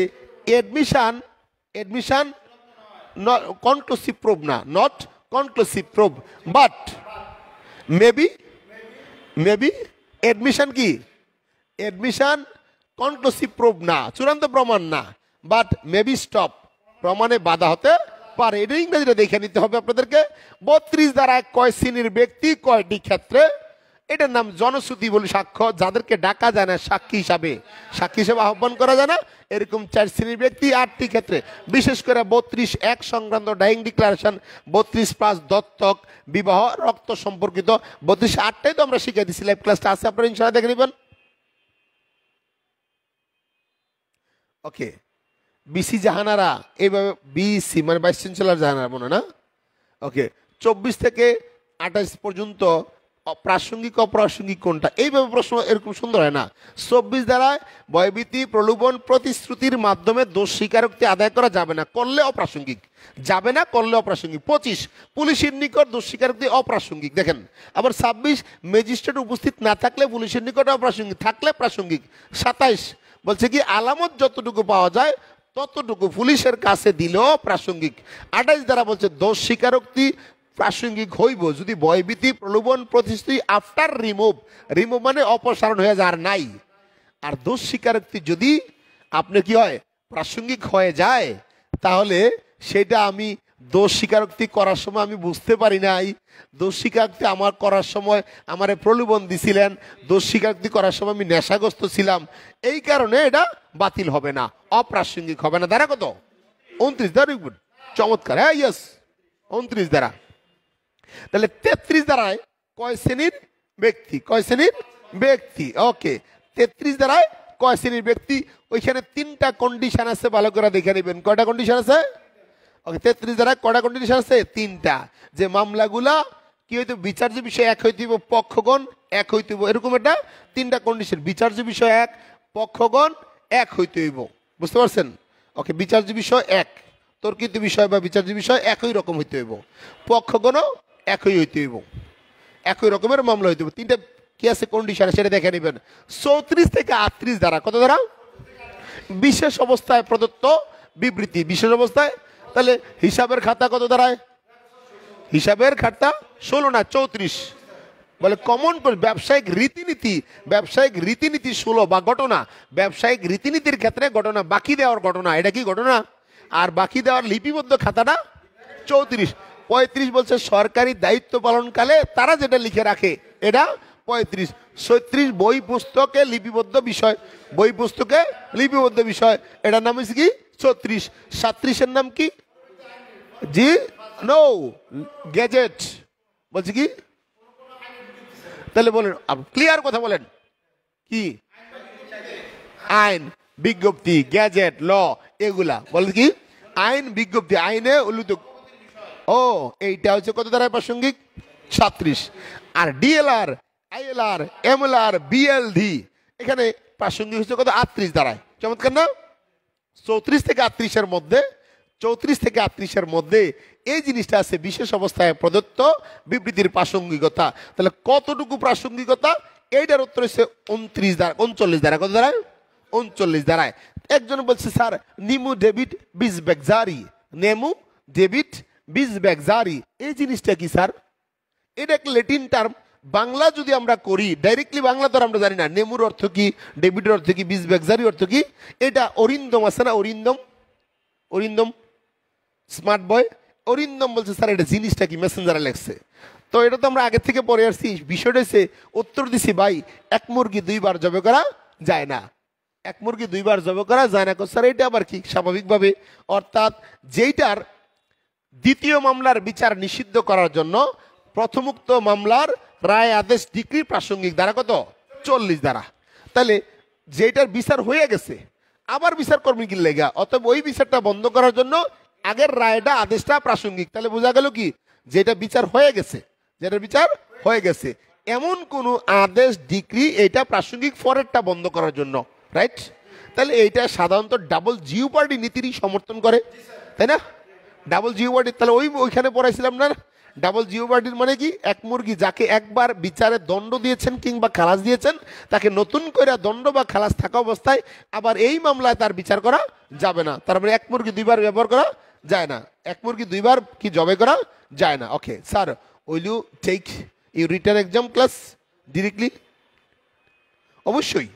admission not conclusive proof, না, not conclusive proof, but maybe admission কি? admission conclusive proof না, চূড়ান্ত প্রমাণ না, বাট মেবি স্টপ, প্রমাণে বাধা হতে পারে। এটা ইংরেজিটা দেখে নিতে হবে আপনাদেরকে। 32 দ্বারা কয় শ্রেণীর ব্যক্তি কয়টি ক্ষেত্রে? এটার নাম জনশ্রুতি বলি সাক্ষ্য, যাদেরকে ডাকা যায় না সাক্ষী হিসাবে আহ্বান করা যায় না, এরকম 4 শ্রেণীর ব্যক্তি 8টি ক্ষেত্রে, বিশেষ করে 32(1) সংক্রান্ত ডাইং ডিক্লারেশন, 32(5) দত্তক, বিবাহ, রক্ত সম্পর্কিত, 32(8)টাই তো আমরা শিখিয়ে দিচ্ছি, লাইভ ক্লাসটা আছে, আপনারা ইনশাআল্লাহ দেখে নেবেন। ওকে, বিসি জাহানারা এইভাবে, বিসি মানে ভাইস চ্যান্সেলর জাহানারা মনে না? ওকে, 24 থেকে 28 পর্যন্ত প্রাসঙ্গিক অপ্রাসঙ্গিক কোনটা, এইভাবে প্রশ্ন এরকম সুন্দর হয় না। 24 দ্বারায় ভয়ভীতি প্রলোভন প্রতিশ্রুতির মাধ্যমে দোষ স্বীকারোক্তি আদায় করা যাবে না, করলে অপ্রাসঙ্গিক, যাবে না করলে অপ্রাসঙ্গিক। 25 পুলিশের নিকট দোষ স্বীকারোক্তি অপ্রাসঙ্গিক। দেখেন আবার 26 ম্যাজিস্ট্রেট উপস্থিত না থাকলে পুলিশের নিকট অপ্রাসঙ্গিক, থাকলে প্রাসঙ্গিক। 27 বলছে কি আলামত যতটুকু পাওয়া যায় ততটুকু পুলিশের কাছে দিলেও প্রাসঙ্গিক। 28 দ্বারা বলছে দোষ স্বীকারোক্তি প্রাসঙ্গিক হইব যদি ভয়ভীতি প্রলোভন প্রতিশ্রুতি আফটার রিমুভ, রিমুভ মানে অপসারণ হয়ে যার নাই। আর দোষ স্বীকারোক্তি যদি আপনি কি হয় প্রাসঙ্গিক হয়ে যায়, তাহলে সেটা আমি দোষ স্বীকারোক্তি করার সময় আমি বুঝতে পারি নাই, দোষ স্বীকারোক্তি আমার করার সময় আমারে প্রলোভন দিছিলেন, দোষ স্বীকারোক্তি করার সময় আমি নেশাগ্রস্ত ছিলাম, এই কারণে এটা বাতিল হবে না, অপ্রাসঙ্গিক হবে না। দ্বারা কত? 29 দ্বারা। চমৎকার, হ্যাঁ ইয়েস 29 দ্বারা। তাহলে 33 দ্বারায় কয় শ্রেণীর ব্যক্তি, কয় শ্রেণীর ব্যক্তি? ওকে, 33 দ্বারায় কয় শ্রেণীর ব্যক্তি? ওইখানে 3টা কন্ডিশন আছে, ভালো করে দেখে নেবেন। কয়টা কন্ডিশন আছে? ওকে, 33 দ্বারা কয়টা কন্ডিশন আছে? 3টা। যে মামলাগুলা কি হইতো, বিচার্য বিষয় এক হইতে হইব, পক্ষগণ এক হইতে হইব, এরকম একটা 3টা কন্ডিশন। বিচার্য বিষয় এক, পক্ষগণ এক হইতে হইব, বুঝতে পারছেন? ওকে, বিচার্য বিষয় এক, তর্কিত বিষয় বা বিচার্য বিষয় একই রকম হইতে হইব, পক্ষগণও একই হইতে হইব, একই রকমের মামলা হইতে হইব। 3টা কি আছে কন্ডিশন, সেটা দেখে নেবেন। 34 থেকে 38 দ্বারা, কত দ্বারা? বিশেষ অবস্থায় প্রদত্ত বিবৃতি, বিশেষ অবস্থায়। তাহলে হিসাবের খাতা কত দ্বারায়? হিসাবের খাতা 16 না 34। বলে কমন ব্যবসায়িক রীতিনীতি, ব্যবসায়িক রীতিনীতি 16 বা ঘটনা, ব্যবসায়িক রীতিনীতির ক্ষেত্রে ঘটনা, বাকি দেওয়ার ঘটনা, এটা কি ঘটনা? আর বাকি দেওয়ার লিপিবদ্ধ খাতাটা 34। 35 বলছে সরকারি দায়িত্ব পালনকালে তারা যেটা লিখে রাখে, এটা 35। 36 বই পুস্তকে লিপিবদ্ধ বিষয়, বই পুস্তকে লিপিবদ্ধ বিষয়, এটার নাম হচ্ছে কি 36। 37 এর নাম কি? জি নো, গ্যাজেট। বলছি কি? তাহলে বলেন, ক্লিয়ার কথা বলেন, কি? আইন, বিজ্ঞপ্তি, গ্যাজেট, ল, এগুলা বলেন কি? আইন, বিজ্ঞপ্তি, আইনে উল্লিখিত। ও, এইটা হচ্ছে কত দ্বারা প্রাসঙ্গিক? 37। আর ডিএলআর, আইএলআর, এমএলআর, বিএলডি এখানে প্রাসঙ্গিক হচ্ছে কত? 38 দ্বারায়। চমৎকার না? 34 থেকে 38 এর মধ্যে, 34 থেকে 38 এর মধ্যে এই জিনিসটা আছে, বিশেষ অবস্থায় প্রদত্ত বিবৃতির প্রাসঙ্গিকতা। তাহলে কতটুকু প্রাসঙ্গিকতা? এইটার উত্তর হচ্ছে 29 দ্বারা, 39 দ্বারা। কত দ্বারায়? 39 দ্বারায়। একজন বলছে স্যার নিমু ডেবিট বিজবেক জারি, নেমু ডেবিট বিজবেক জারি, এই জিনিসটা কি স্যার? এটা একটা ল্যাটিন টার্ম, বাংলা যদি আমরা করি ডাইরেক্টলি, বাংলা তো আমরা জানি না নেমুর অর্থ কি, ডেবিটের অর্থ কি, বিজবেক জারি অর্থ কি। এটা অরিন্দম আছে না, অরিন্দম, অরিন্দম স্মার্ট বয়, অরিন্দম বলছে স্যার এটা জিনিসটা কি, মেসেঞ্জারে লেখছে। তো এটা তো আমরা আগে থেকে পড়ে আসছি। বিষয়টা হচ্ছে উত্তর দিছি ভাই, এক মুরগি 2 বার জবে করা যায় না, এক মুরগি 2 বার জবে করা যায় না। স্যার এটা আবার কি? স্বাভাবিকভাবে, অর্থাৎ যেইটার দ্বিতীয় মামলার বিচার নিষিদ্ধ করার জন্য প্রথমোক্ত মামলার রায় আদেশ ডিক্রি প্রাসঙ্গিক। দ্বারা কত? 40 দ্বারা। তাহলে যেটার বিচার হয়ে গেছে আবার বিচার করবেন কি লেগা, অতএব ওই বিচারটা বন্ধ করার জন্য আগের রায়টা আদেশটা প্রাসঙ্গিক। তাহলে বোঝা গেল কি, যেটা বিচার হয়ে গেছে, যেটা বিচার হয়ে গেছে এমন কোন আদেশ ডিক্রি এটা প্রাসঙ্গিক ফরেরটা বন্ধ করার জন্য, রাইট? তাহলে এইটা সাধারণত ডাবল জিওপার্ডি নীতিরই সমর্থন করে, তাই না? ডাবল জিওপার্ডি, তাহলে ওইখানে পড়াইছিলাম না, ডাবল জিওপার্ডির মানে কি? এক মুরগি যাকে একবার বিচারে দণ্ড দিয়েছেন কিংবা খালাস দিয়েছেন, তাকে নতুন করে দণ্ড বা খালাস থাকা অবস্থায় আবার এই মামলায় তার বিচার করা যাবে না। তার মানে এক মুরগি 2 বার ব্যবহার করা যায় না, এক মুরগি 2 বার কি জবে করা যায় না। Okay sir, will you take you return exam class directly? অবশ্যই।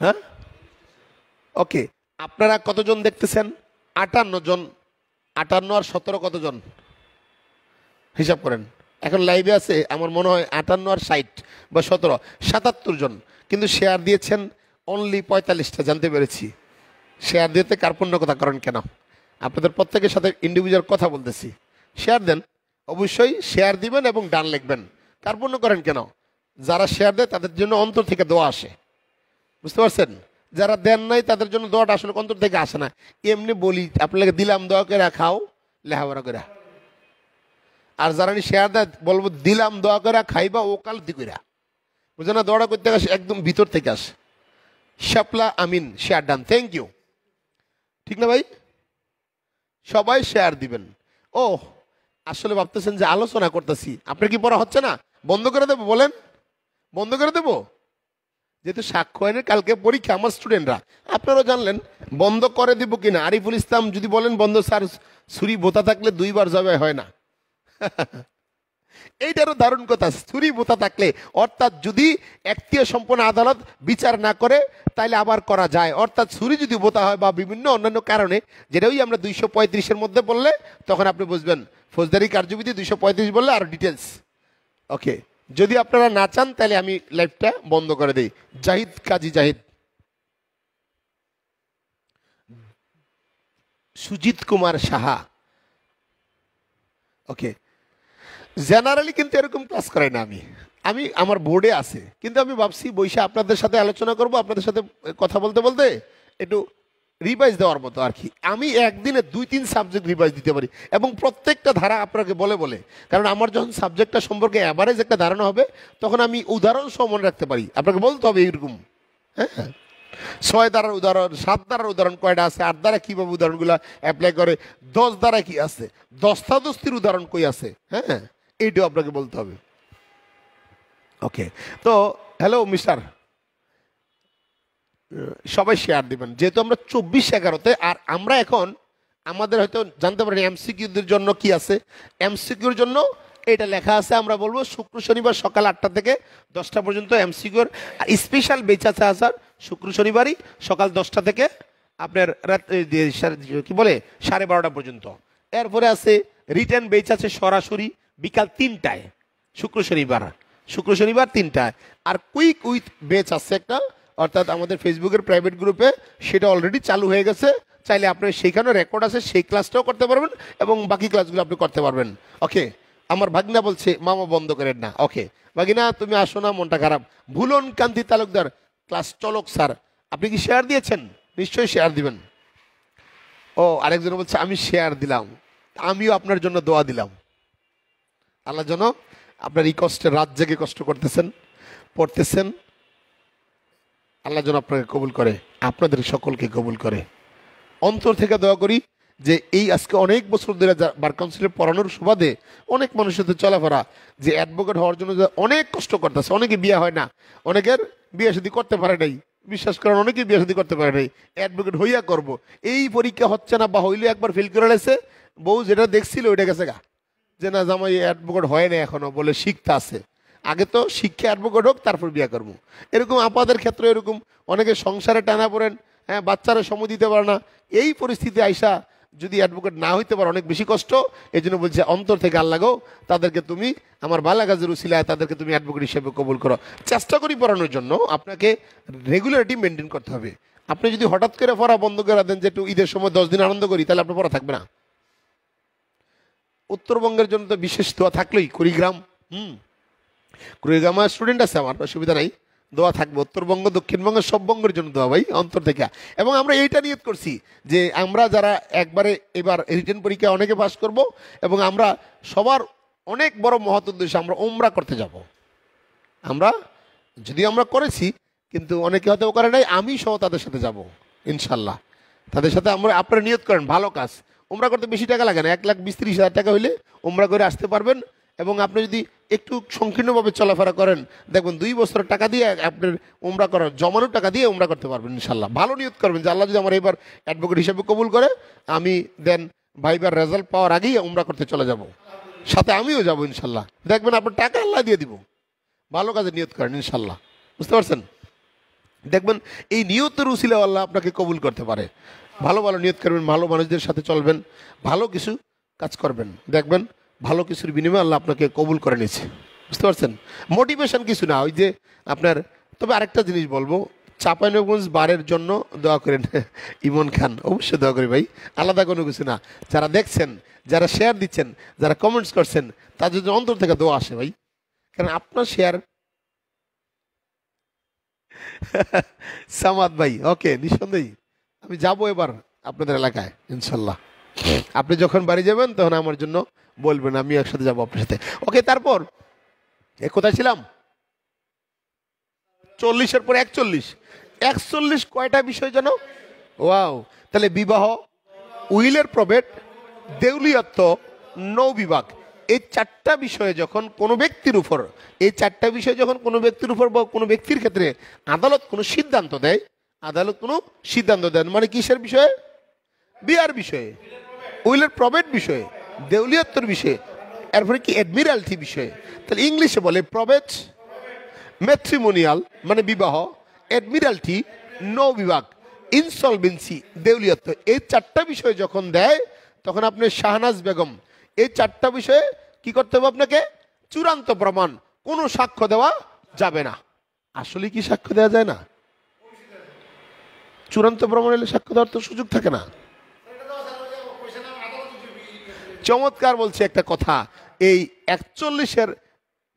হ্যাঁ, ওকে। আপনারা কতজন দেখতেছেন? 58 জন। 58 আর 17 কতজন? হিসাব করেন। এখন লাইভে আছে আমার মনে হয় 58 আর 60 বা 17, 77 জন। কিন্তু শেয়ার দিয়েছেন অনলি 45টা, জানতে পেরেছি। শেয়ার দিতে কার্পণ্যকতা করেন কেন? আপনাদের প্রত্যেকের সাথে ইন্ডিভিজুয়াল কথা বলতেছি। শেয়ার দেন, অবশ্যই শেয়ার দিবেন এবং ডান লিখবেন। কার্পণ্য করেন কেন? যারা শেয়ার দেয় তাদের জন্য অন্তর থেকে দোয়া আসে। বুঝতে পারছেন? যারা দেন নাই তাদের জন্য দোয়াটা আসলে অন্তর থেকে আসে না, এমনি বলি আপনাকে দিলাম দোয়া করে খাও লেহাপড়া করে। আর যারা শেয়ার দেয় বলবো দিলাম দোয়া করে খাইবা ওকালতি করে, বুঝে না? দোয়াটা করতে আসে একদম ভিতর থেকে আসে। শাপলা আমিন শেয়ার ডান, থ্যাংক ইউ। ঠিক না ভাই? সবাই শেয়ার দিবেন। ও আসলে ভাবতেছেন যে আলোচনা করতেছি, আপনার কি পড়া হচ্ছে না? বন্ধ করে দেবো বলেন? বন্ধ করে দেবো? যেহেতু সাক্ষ্যয়নের কালকে পরীক্ষা আমার স্টুডেন্টরা, আপনারাও জানলেন বন্ধ করে দিব কিনা। আরিফুল ইসলাম যদি বলেন বন্ধ, স্যার ছুরি বোতা থাকলে দুইবার জবাই হয় না। এইটারও দারুণ কথা, ছুরি বোতা থাকলে, অর্থাৎ যদি এখতিয়ার সম্পন্ন আদালত বিচার না করে তাইলে আবার করা যায়। অর্থাৎ ছুরি যদি বোতা হয় বা বিভিন্ন অন্যান্য কারণে, যেটাই আমরা 235-এর মধ্যে বললে তখন আপনি বুঝবেন ফৌজদারি কার্যবিধি 235 বললে আরো ডিটেলস। ওকে, যদি আপনারা না চান তাহলে আমি লাইভটা বন্ধ করে দিই। জাহিদ কাজী জাহিদ, সুজিত কুমার সাহা, ওকে। জেনারেলি কিন্তু এরকম ক্লাস করাই না আমি, আমি আমার বোর্ডে আছে, কিন্তু আমি ভাবছি বৈশা আপনাদের সাথে আলোচনা করব, আপনাদের সাথে কথা বলতে বলতে একটু রিভাইজ দেওয়ার মতো আর কি। আমি একদিনে 2-3 সাবজেক্ট রিভাইজ দিতে পারি এবং প্রত্যেকটা ধারা আপনাকে বলে বলে, কারণ আমার যখন সাবজেক্টটা সম্পর্কে অ্যাভারেজ একটা ধারণা হবে তখন আমি উদাহরণ সহ মনে রাখতে পারি। আপনাকে বলতে হবে এইরকম, হ্যাঁ 6 ধারার উদাহরণ, 7 ধারার উদাহরণ কয়টা আছে, 8 ধারা কীভাবে উদাহরণগুলো অ্যাপ্লাই করে, 10 ধারা কি আছে, দস্তাদস্তির উদাহরণ কই আছে, হ্যাঁ এইটাও আপনাকে বলতে হবে। ওকে, তো হ্যালো মিস্টার, সবাই শেয়ার দিবেন যেহেতু আমরা 24/11-তে। আর আমরা এখন আমাদের হয়তো জানতে পারেন এমসিকিউদের জন্য কি আছে। এমসিকিউর জন্য এটা লেখা আছে, আমরা বলবো শুক্র শনিবার সকাল 8টা থেকে 10টা পর্যন্ত এমসিকিউর। আর স্পেশাল বেচ আছে স্যার শুক্র শনিবারই সকাল 10টা থেকে আপনার রাত কি বলে 12:30টা পর্যন্ত। এরপরে আছে রিটার্ন বেচ আছে সরাসরি বিকাল 3টায় শুক্র শনিবার 3টায়। আর কুইক উইথ বেচ আছে একটা, অর্থাৎ আমাদের ফেসবুকের প্রাইভেট গ্রুপে সেটা অলরেডি চালু হয়ে গেছে। চাইলে আপনি সেইখানে রেকর্ড আছে, সেই ক্লাসটাও করতে পারবেন এবং বাকি ক্লাসগুলো আপনি করতে পারবেন। ওকে, আমার ভাগনা বলছে মামা বন্ধ করেন না। ওকে ভাগিনা তুমি আসো না, মনটা খারাপ। ভুলন কান্তি তালুকদার ক্লাস চলক স্যার, আপনি কি শেয়ার দিয়েছেন? নিশ্চয়ই শেয়ার দিবেন। ও আরেকজন বলছে আমি শেয়ার দিলাম, আমিও আপনার জন্য দোয়া দিলাম। আল্লাহ যেন আপনার এই কষ্টে রাত জেগে কষ্ট করতেছেন, পড়তেছেন, আল্লাহ যেন আপনাকে কবুল করে, আপনাদের সকলকে কবুল করে। অন্তর থেকে দোয়া করি যে এই আজকে অনেক বছর ধরে বার কাউন্সিলে পড়ানোর সুবাদে অনেক মানুষের সাথে চলাফেরা, যে অ্যাডভোকেট হওয়ার জন্য অনেক কষ্ট করতেছে, অনেকে বিয়ে হয় না, অনেকের বিয়ে শাদী করতে পারে নাই, বিশ্বাস করেন অনেকেই বিয়ে শাদী করতে পারে নাই, অ্যাডভোকেট হইয়া করব, এই পরীক্ষা হচ্ছে না বা হইলে একবার ফেল করে লেছে, বউ যেটা দেখছিল ওইটা গেছে গা, যে না জামাই অ্যাডভোকেট হয় না এখনো, বলে শিখতে আছে, আগে তো শিক্ষা অ্যাডভোকেট হোক তারপর বিয়ে করবো। এরকম আপাদের ক্ষেত্রে এরকম অনেকে সংসারে টানা পড়েন, হ্যাঁ বাচ্চারা সময় দিতে পারে না, এই পরিস্থিতি আইসা যদি অ্যাডভোকেট না হইতে পারে অনেক বেশি কষ্ট। এই জন্য বলছে অন্তর থেকে আল্লাহ গো তাদেরকে তুমি আমার বালা কাজের উসিলায় তাদেরকে তুমি অ্যাডভোকেট হিসেবে কবুল করো। চেষ্টা করি পড়ানোর জন্য, আপনাকে রেগুলারিটি মেনটেন করতে হবে। আপনি যদি হঠাৎ করে পড়া বন্ধ করে দেন যে একটু ঈদের সময় 10 দিন আনন্দ করি, তাহলে আপনার পড়া থাকবে না। উত্তরবঙ্গের জন্য তো বিশেষ দোয়া থাকলোই, কুড়িগ্রাম কুড়িগ্রামের স্টুডেন্ট আছে আমার, অসুবিধা নাই, দোয়া থাকবে। উত্তরবঙ্গ দক্ষিণবঙ্গের সব বঙ্গের জন্য দোয়া ভাই অন্তর থেকে। এবং আমরা এইটা নিয়ত করছি যে আমরা যারা একবারে এবার রিটেন পরীক্ষা অনেকে পাস করব এবং আমরা সবার অনেক বড় মহৎ উদ্দেশ্যে আমরা উমরা করতে যাব। আমরা যদি আমরা করেছি কিন্তু অনেকে হয়তো করে নাই, আমি সহ তাদের সাথে যাব ইনশাল্লাহ। তাদের সাথে আমরা, আপনারা নিয়ত করেন ভালো কাজ, উমরা করতে বেশি টাকা লাগে না, 1,20,30,000 টাকা হইলে উমরা করে আসতে পারবেন। এবং আপনি যদি একটু সংকীর্ণভাবে চলাফেরা করেন দেখবেন 2 বছরের টাকা দিয়ে আপনার উমরা করার জমানো টাকা দিয়ে উমরা করতে পারবেন ইনশাল্লাহ। ভালো নিয়ত করবেন যে আল্লাহ যদি আমার এবার অ্যাডভোকেট হিসেবে কবুল করে, আমি দেন ভাইবার রেজাল্ট পাওয়ার আগেই উমরা করতে চলে যাব, সাথে আমিও যাব ইনশাল্লাহ। দেখবেন আপনার টাকা আল্লাহ দিয়ে দিব। ভালো কাজে নিয়ত করেন ইনশাল্লাহ, বুঝতে পারছেন? দেখবেন এই নিয়তের উসিলা আল্লাহ আপনাকে কবুল করতে পারে। ভালো ভালো নিয়ত করবেন, ভালো মানুষদের সাথে চলবেন, ভালো কিছু কাজ করবেন, দেখবেন ভালো কিছুর বিনিময়ে আল্লাহ আপনাকে কবুল করে নিয়েছে, বুঝতে পারছেন? মোটিভেশন কিছু না, ওই যে আপনার। তবে আরেকটা জিনিস বলবো, চাঁপাইনবাবগঞ্জ বারের জন্য দোয়া করেন। ইমন খান, অবশ্যই দোয়া করি ভাই, আলাদা কোনো কিছু না। যারা দেখছেন, যারা শেয়ার দিচ্ছেন, যারা কমেন্টস করছেন, তাদের জন্য অন্তর থেকে দোয়া আসে ভাই, কারণ আপনার শেয়ার সামাদ ভাই, ওকে, নিঃসন্দেহে আমি যাব এবার আপনাদের এলাকায় ইনশাল্লাহ। আপনি যখন বাড়ি যাবেন তখন আমার জন্য বলবেন, আমি একসাথে যাবো আপনার সাথে। ওকে, তারপর কোথায় ছিলাম? 40-এর পর 41। 41 কয়টা বিষয় জানো? ওয়াও! তাহলে বিবাহ, উইলের প্রবেট, দেউলিয়ত্ব, নৌবিভাগ, এই চারটা বিষয়ে যখন কোনো ব্যক্তির উপর, এই চারটা বিষয় যখন কোনো ব্যক্তির উপর বা কোনো ব্যক্তির ক্ষেত্রে আদালত কোনো সিদ্ধান্ত দেয়, আদালত কোনো সিদ্ধান্ত দেন মানে কিসের বিষয়ে? বিয়ার বিষয়ে, উইলের প্রবেট বিষয়ে, দেউলিয়ত্বর বিষয়ে, এরপরে কি অ্যাডমিরালটি বিষয়ে। তাহলে ইংলিশে বলে প্রবেট, ম্যাট্রিমোনিয়াল মানে বিবাহ, অ্যাডমিরালটি নৌ বিভাগ, ইনসলভেন্সি দেউলিয়ত্ব, এই চারটা বিষয় যখন দেয় তখন আপনি শাহনাজ বেগম এই চারটা বিষয়ে কি করতে হবে আপনাকে? চূড়ান্ত প্রমাণ, কোনো সাক্ষ্য দেওয়া যাবে না। আসলে কি সাক্ষ্য দেওয়া যায় না? চূড়ান্ত প্রমাণ হলে সাক্ষ্য দেওয়ার তো সুযোগ থাকে না। চমৎকার বলছে একটা কথা, এই 41-এর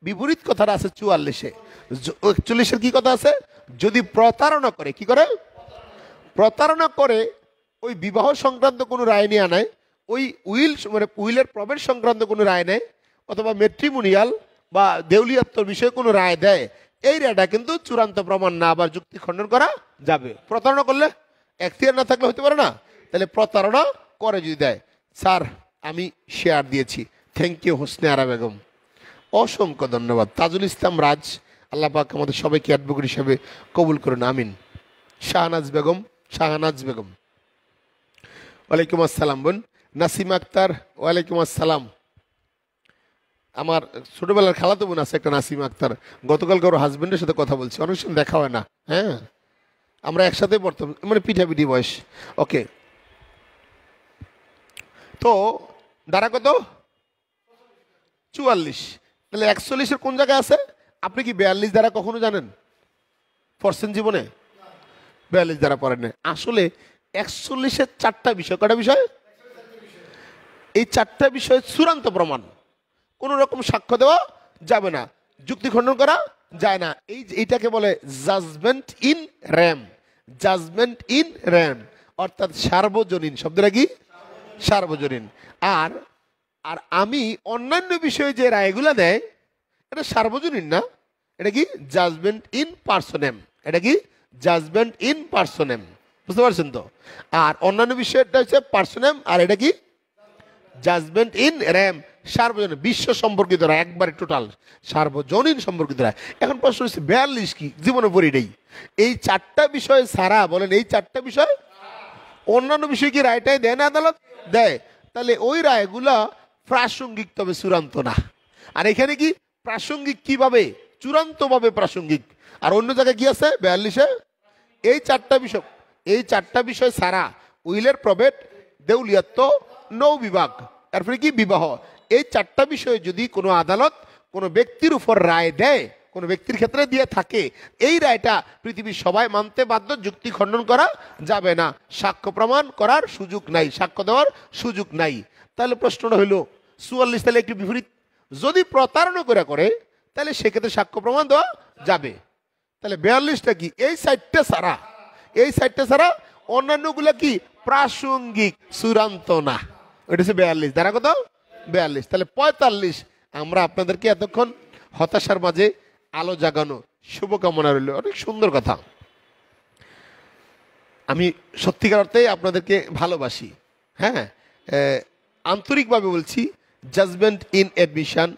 বিপরীত কথাটা আছে 44-এ। 41-এর কি কথা আছে? যদি প্রতারণা করে, কি করে? প্রতারণা করে ওই বিবাহ সংক্রান্ত কোনো রায় নিয়ে আনায়, ওই উইল মানে উইলের প্রবেট সংক্রান্ত কোনো রায় নেয়, অথবা ম্যাট্রিমোনিয়াল বা দেউলিয়াত্বর বিষয়ে কোনো রায় দেয়, এই রায়টা কিন্তু চূড়ান্ত প্রমাণ না, আবার যুক্তি খণ্ডন করা যাবে। প্রতারণা করলে এখতিয়ার না থাকলে হতে পারে না। তাহলে প্রতারণা করে যদি দেয়, স্যার আমি শেয়ার দিয়েছি, থ্যাংক ইউ হোসনে আরা বেগম, অসংখ্য ধন্যবাদ। তাজুল ইসলাম রাজ, আল্লাহ পাক আমাদের সবাইকে অ্যাডভোকেট হিসেবে কবুল করুন, আমিন। শাহনাজ বেগম, শাহনাজ বেগম, ওয়ালাইকুম আসসালাম। বোন নাসিমা আক্তার, ওয়ালাইকুম আসসালাম। আমার ছোটবেলার খালাতো বোন আছে একটা নাসিমা আক্তার, গতকালকে ওর হাজবেন্ডের সাথে কথা বলছি, অনেক সময় দেখা হয় না। হ্যাঁ, আমরা একসাথে পড়তাম, মানে পিঠাপিঠি বয়স। ওকে, তো দ্বারা কত? 44। তাহলে 41-এর কোন জায়গায় আছে? আপনি কি 42 দ্বারা কখনো জানেন পড়ছেন জীবনে? 42 দ্বারা পড়েন না। আসলে 41-এর চারটা বিষয়, কটা বিষয়? এই চারটা বিষয় চূড়ান্ত প্রমাণ, কোন রকম সাক্ষ্য দেওয়া যাবে না, যুক্তি খণ্ডন করা যায় না। এইটাকে বলে judgement in rem. Judgement in rem অর্থাৎ সার্বজনীন। শব্দটা কি? সার্বজনীন। আর আর আমি অন্যান্য বিষয়ে যে রায়গুলা দেয় এটা সার্বজনীন না, এটা কি? Judgement in personam. এটা কি? Judgement in personam. বুঝতে পারছেন তো? আর অন্যান্য বিষয়টা হচ্ছে পার্সোনেম, আর এটা কি? জাজমেন্ট ইন র্যাম, সার্বজনীন, বিশ্ব সম্পর্কিত রায়, একবারে টোটাল সার্বজনীন সম্পর্কিত রায়। এখন প্রশ্ন হচ্ছে 42 কি? জীবনে পড়ি নেই। এই চারটা বিষয় ছাড়া, বলেন এই চারটা বিষয় অন্যান্য বিষয় কি রায়টাই দেয় না আদালত? দেয়। তাহলে ওই রায়গুলা প্রাসঙ্গিক, তবে চূড়ান্ত না। আর এখানে কি প্রাসঙ্গিক? কিভাবে? চূড়ান্তভাবে প্রাসঙ্গিক। আর অন্য জায়গায় কি আছে 42-এ? এই চারটা বিষয়, এই চারটা বিষয় ছাড়া উইলের প্রবেট, দেউলিয়াত্ব, নৌ বিভাগ, তারপরে কি বিবাহ, এই চারটা বিষয়ে যদি কোনো আদালত কোনো ব্যক্তির উপর রায় দেয়, কোনো ব্যক্তির ক্ষেত্রে দিয়ে থাকে, এই রায়টা পৃথিবীর সবাই মানতে বাধ্য, যুক্তি খণ্ডন করা যাবে না, সাক্ষ্য প্রমাণ করার সুযোগ নাই, সাক্ষ্য দেওয়ার সুযোগ নাই। তাহলে প্রশ্নটা হইল 44 তাহলে একটু বিপরীত। যদি প্রতারণা করে তাহলে সেক্ষেত্রে সাক্ষ্য প্রমাণ দেওয়া যাবে। তাহলে 42টা কি? এই সাইডটা ছাড়া, এই সাইডটা ছাড়া অন্যান্যগুলো কি? প্রাসঙ্গিক, চূড়ান্ত না। এটা হচ্ছে 42 দ্বারা কত? 42। তাহলে 45 আমরা আপনাদেরকে এতক্ষণ হতাশার মাঝে আলো জাগানো, শুভকামনা রইল। অনেক সুন্দর কথা। আমি সত্যিকার অর্থে আপনাদেরকে ভালোবাসি। হ্যাঁ, আন্তরিকভাবে বলছি। Judgement in admission,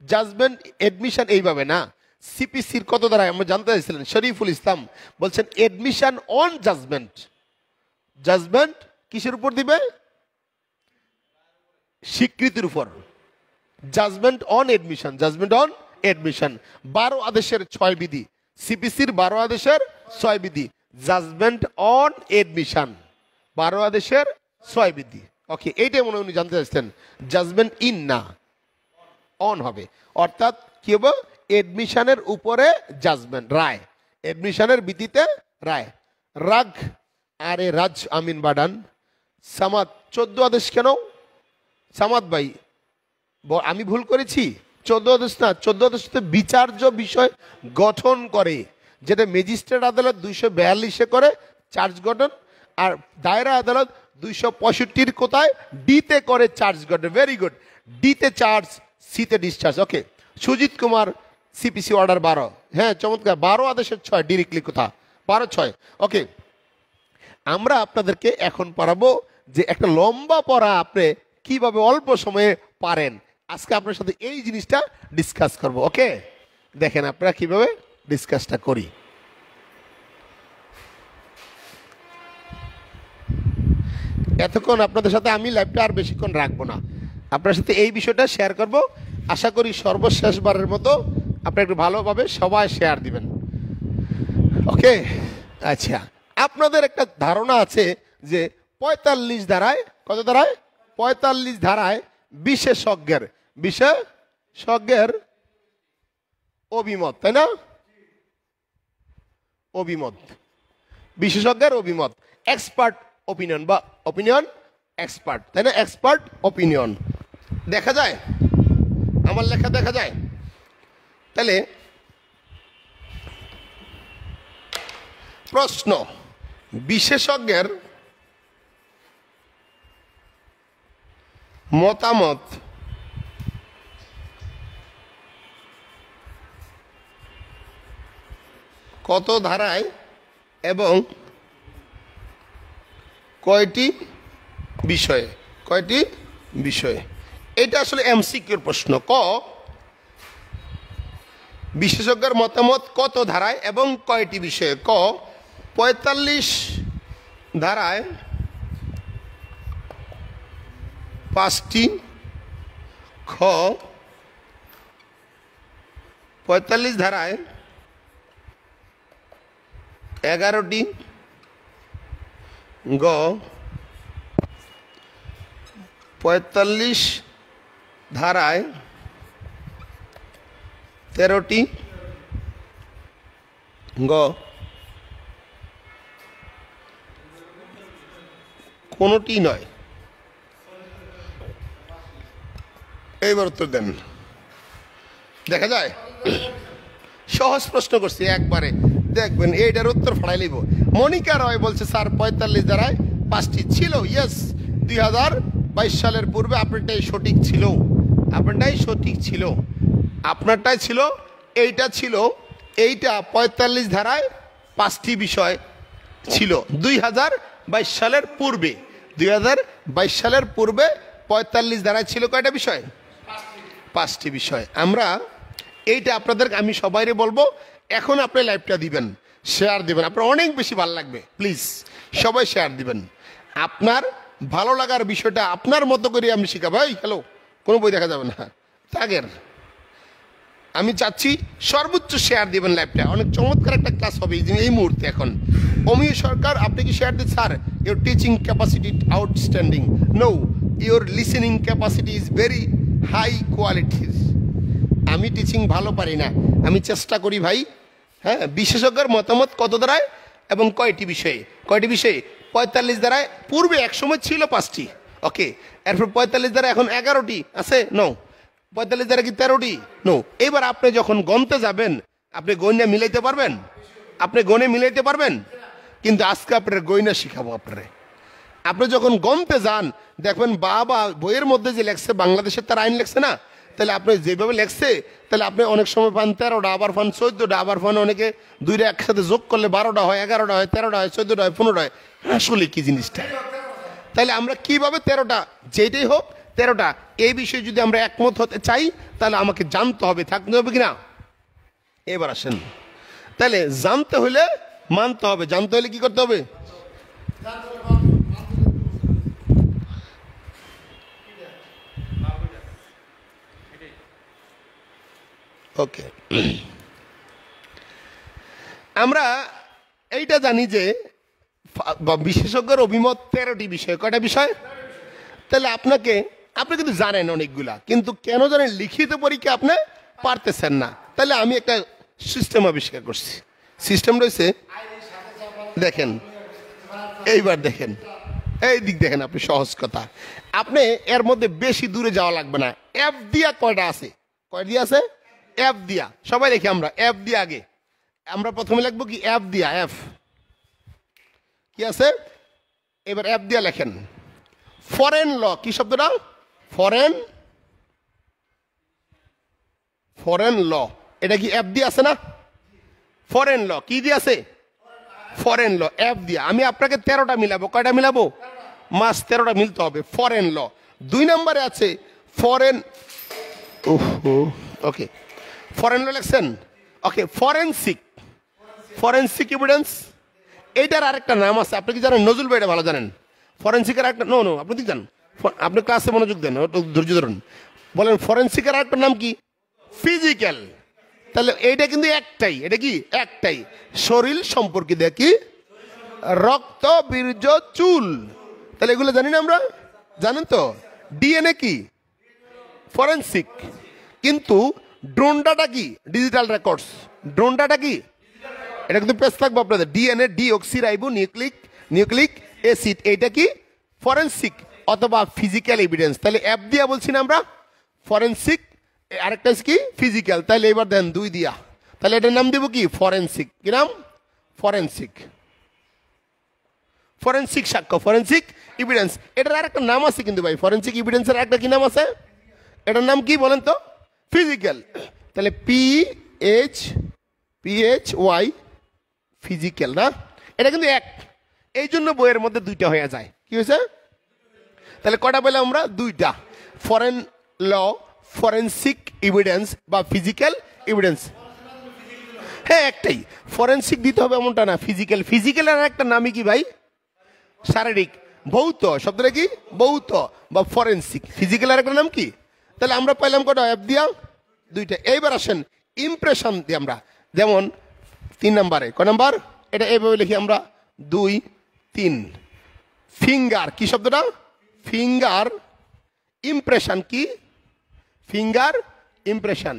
judgement admission এইভাবে না, সিপিসির কত দ্বারা আমরা জানতে চাইছিলেন। শরীফুল ইসলাম বলছেন এডমিশন অন জাজমেন্ট। জাজমেন্ট কিসের উপর দিবে? স্বীকৃতির উপর। Judgement on admission, judgement on admission. 12 আদেশের 6 বিধি, সিপিসির 12 আদেশের 6 বিধি, জাজমেন্ট অন এডমিশন 12 আদেশের 6 বিধি। ওকে, এইটাই মনে উনি জানতে চাইছেন। জাজমেন্ট ইন না, অন হবে। অর্থাৎ কি হবে? এডমিশনের উপরে জাজমেন্ট, রায়, এডমিশনের ভিত্তিতে রায়। রাগ আরে রাজ আমিন বাডান, সামাদ 14 আদেশ কেন? সামাদ ভাই আমি ভুল করেছি, 14 আদেশ না, 14 আদেশ তো বিচার্য বিষয় গঠন করে, যেটা ম্যাজিস্ট্রেট আদালত 242-এ করে চার্জ গঠন, আর দায়রা আদালত 265-র কোথায় ডিতে করে চার্জ গঠন। ভেরি গুড, ডিতে চার্জ, সিতে ডিসচার্জ। ওকে, সুজিত কুমার, সিপিসি অর্ডার 12। হ্যাঁ, চমৎকার, 12 আদেশের 6 ডিরেক্টলি কোথা 12-6। ওকে, আমরা আপনাদেরকে এখন পড়াবো যে একটা লম্বা পড়া আপনি কিভাবে অল্প সময়ে পারেন। আজকে আপনার সাথে এই জিনিসটা ডিসকাস করব। ওকে, দেখেন আপনারা কিভাবে ডিসকাসটা করি। এতক্ষণ আপনাদের সাথে আমি লাইভটা আর বেশিক্ষণ রাখবো না, আপনার সাথে এই বিষয়টা শেয়ার করব। আশা করি সর্বশেষবারের মতো আপনি একটু ভালোভাবে সবাই শেয়ার দিবেন। ওকে, আচ্ছা, আপনাদের একটা ধারণা আছে যে 45 ধারায়, কত ধারায়, 45 ধারায় বিশেষজ্ঞের অভিমত, তাই না? অভিমত, বিশেষজ্ঞের অভিমত, এক্সপার্ট ওপিনিয়ন বা ওপিনিয়ন এক্সপার্ট, তাই না? এক্সপার্ট ওপিনিয়ন দেখা যায়, আমার লেখা দেখা যায়। তাহলে প্রশ্ন, বিশেষজ্ঞের মতামত কত ধারায় এবং কয়টি বিষয়ে, কয়টি বিষয়ে? এটা আসলে এমসিকিউর প্রশ্ন। ক, বিশেষজ্ঞের মতামত কত ধারায় এবং কয়টি বিষয়ে? ক, 45 ধারায় 5টি। খ, 45 ধারায় 11টি। গ, 45 ধারায় 13টি। গ, কোনোটি নয়। এইবার উত্তর দেন, দেখা যায়। সহজ প্রশ্ন করছি একবারে, দেখবেন এইটার উত্তর ফাড়াই লইব। মনিকা রয় বলছে স্যার 45 ধারায় 5টি ছিল। ইয়েস, 2022 সালের পূর্বে আপনারটাই সঠিক ছিল, আপনারটাই সঠিক ছিল, আপনারটাই ছিল, এইটা ছিল, এইটা 45 ধারায় 5টি বিষয় ছিল 2022 সালের পূর্বে। 2022 সালের পূর্বে 45 ধারায় ছিল কয়টা বিষয়? 5টি বিষয়। আমরা এইটা আপনাদের, আমি সবাইরে বলবো, এখন আপনি লাইভটা দিবেন, শেয়ার দিবেন, আপনার অনেক বেশি ভালো লাগবে। প্লিজ সবাই শেয়ার দিবেন। আপনার ভালো লাগার বিষয়টা আপনার মতো করে আমি শিখাবো। এই হ্যালো, কোনো বই দেখা যাবে না তাগের। আমি চাচ্ছি সর্বোচ্চ শেয়ার দিবেন লাইভটা, অনেক চমৎকার একটা ক্লাস হবে এই মুহূর্তে। এখন অমিয় সরকার, আপনি কি শেয়ার দিন? Sir, your teaching capacity outstanding. No, your listening capacity is very high কোয়ালিটির। আমি টিচিং ভালো পারি না, আমি চেষ্টা করি ভাই। হ্যাঁ, বিশেষজ্ঞের মতামত কত ধারায় এবং কয়টি বিষয়ে? কয়টি বিষয়ে? 45 ধারায় পূর্বে একসময় ছিল 5টি। ওকে, এরপর 45 ধারা এখন 11টি আছে। নো, 45 ধারা কি 13টি? নো। এবার আপনি যখন গণতে যাবেন, আপনি গয়না মিলাইতে পারবেন? আপনি গণে মিলাইতে পারবেন? কিন্তু আজকে আপনার গয়না শিখাবো আপনারে। আপনি যখন গণতে যান, দেখবেন বাবা বইয়ের মধ্যে যে লেখছে, বাংলাদেশের তার আইন লেখছে না, তাহলে আপনি যেভাবে লেখছে, তাহলে আপনি অনেক সময় পান 13টা, আবার পান 14টা, আবার পান অনেকে দুইটা একসাথে যোগ করলে 12টা হয়, 11টা হয়, 13টা হয়, 14টা হয়, 15টা হয়। আসলে কি জিনিসটা? তাহলে আমরা কিভাবে 13টা, যেটাই হোক 13টা, এই বিষয়ে যদি আমরা একমত হতে চাই, তাহলে আমাকে জানতে হবে, থাকতে হবে কিনা? এবার আসেন, তাহলে জানতে হলে মানতে হবে, জানতে হলে কি করতে হবে? ওকে, আমরা এইটা জানি যে বিশেষজ্ঞের অভিমত 13টি বিষয়। কয়টা বিষয়? তাহলে আপনি কিন্তু জানেন অনেকগুলা, কিন্তু কেন জানেন লিখিত পরীক্ষা আপনি পারতেছেন না। তাহলে আমি একটা সিস্টেম আবিষ্কার করছি। সিস্টেম রয়েছে, দেখেন, এইবার দেখেন, এই দিক দেখেন, আপনি সহজ কথা, আপনি এর মধ্যে বেশি দূরে যাওয়া লাগবে না। এফ দিয়া কয়টা আছে? কয়টা আছে? এফ দিয়া, সবাই দেখি আমরা এফ দিয়া আগে। আমরা প্রথমে লিখবো কি এফ দিয়া, এফ কি আছে, এবার এফ দিয়া লেখেন ফরেন ল। কি শব্দটা? ফরেন, ফরেন ল। এটা কি এফ দিয়ে আছে না? ফরেন ল কি দিয়ে আছে? ফরেন ল, এফ দিয়া। আমি আপনাকে 13টা মিলাবো। কয়টা মিলাবো? মাস 13টা মিলতে হবে। ফরেন ল। 2 নম্বরে আছে ফরেন, ওকে ফরেন ল লেখছেন। ওকে ফরেনসিক, ফরেনসিক এভিডেন্স, এইটার আরেকটা নাম আছে। আপনি কি জানেন? নজরুল ভাই এটা ভালো জানেন। ফরেনসিকের একটা, নো নো আপনি কি জানেন? আপনি ক্লাসে মনোযোগ দেন, ধৈর্য ধরুন। বলেন ফরেনসিকের আরেকটা নাম কি? ফিজিক্যাল। তাহলে এইটা কিন্তু একটাই, এটা কি একটাই, শরীর সম্পর্কিত কি, রক্ত, বীর্য, চুল। তাহলে এগুলো জানি না আমরা, জানেন তো? ডিএনএ কি? ফরেনসিক। কিন্তু ড্রোন ডাটা কি? Digital records. ড্রোন ডাটা কি? এটা কিন্তু পেজ থাকবো আপনাদের। ডিএনএ, ডিঅক্সিরাইবো নিউক্লিক অ্যাসিড, এইটা কি? ফরেনসিক অথবা ফিজিক্যাল এভিডেন্স। তাহলে অ্যাপ দিয়া বলছি না আমরা ফরেনসিক, আরেকটা কি? ফিজিক্যাল। তাহলে এবার দেন 2 দিয়া, তাহলে এটার নাম দেবো কি? ফরেনসিক। কি নাম? ফরেনসিক। ফরেনসিক সাক্ষ্য, ফরেনসিক এভিডেন্স। এটার আরেকটা নাম আছে কিন্তু ভাই, ফরেনসিক এভিডেন্সের একটা কি নাম আছে? এটার নাম কি বলেন তো? ফিজিক্যাল। তাহলে PHY ফিজিক্যাল না? এটা কিন্তু এক, এই জন্য বইয়ের মধ্যে 2টা হয়ে যায়। কি হয়েছে? তাহলে কটা পেলাম আমরা? 2টা। ফরেন ল, ফরেনসিক এভিডেন্স বা ফিজিক্যাল এভিডেন্স। হ্যাঁ একটাই, ফরেনসিক দিতে হবে এমনটা না, ফিজিক্যাল। ফিজিক্যালের একটা নামই কি ভাই? শারীরিক। ভৌত শব্দটা কি? ভৌত বা ফরেনসিক। ফিজিক্যালের একটা নাম কি? তাহলে আমরা পাইলাম কটা? অ্যাপ দিয়া 2টা। এইবার আসেন ইমপ্রেশন দিয়ে আমরা, যেমন 3 নম্বরে। ক নাম্বার? এটা এইভাবে লিখি আমরা 2 3। ফিঙ্গার কি শব্দটা? ফিঙ্গার ইমপ্রেশন কি? Finger impression.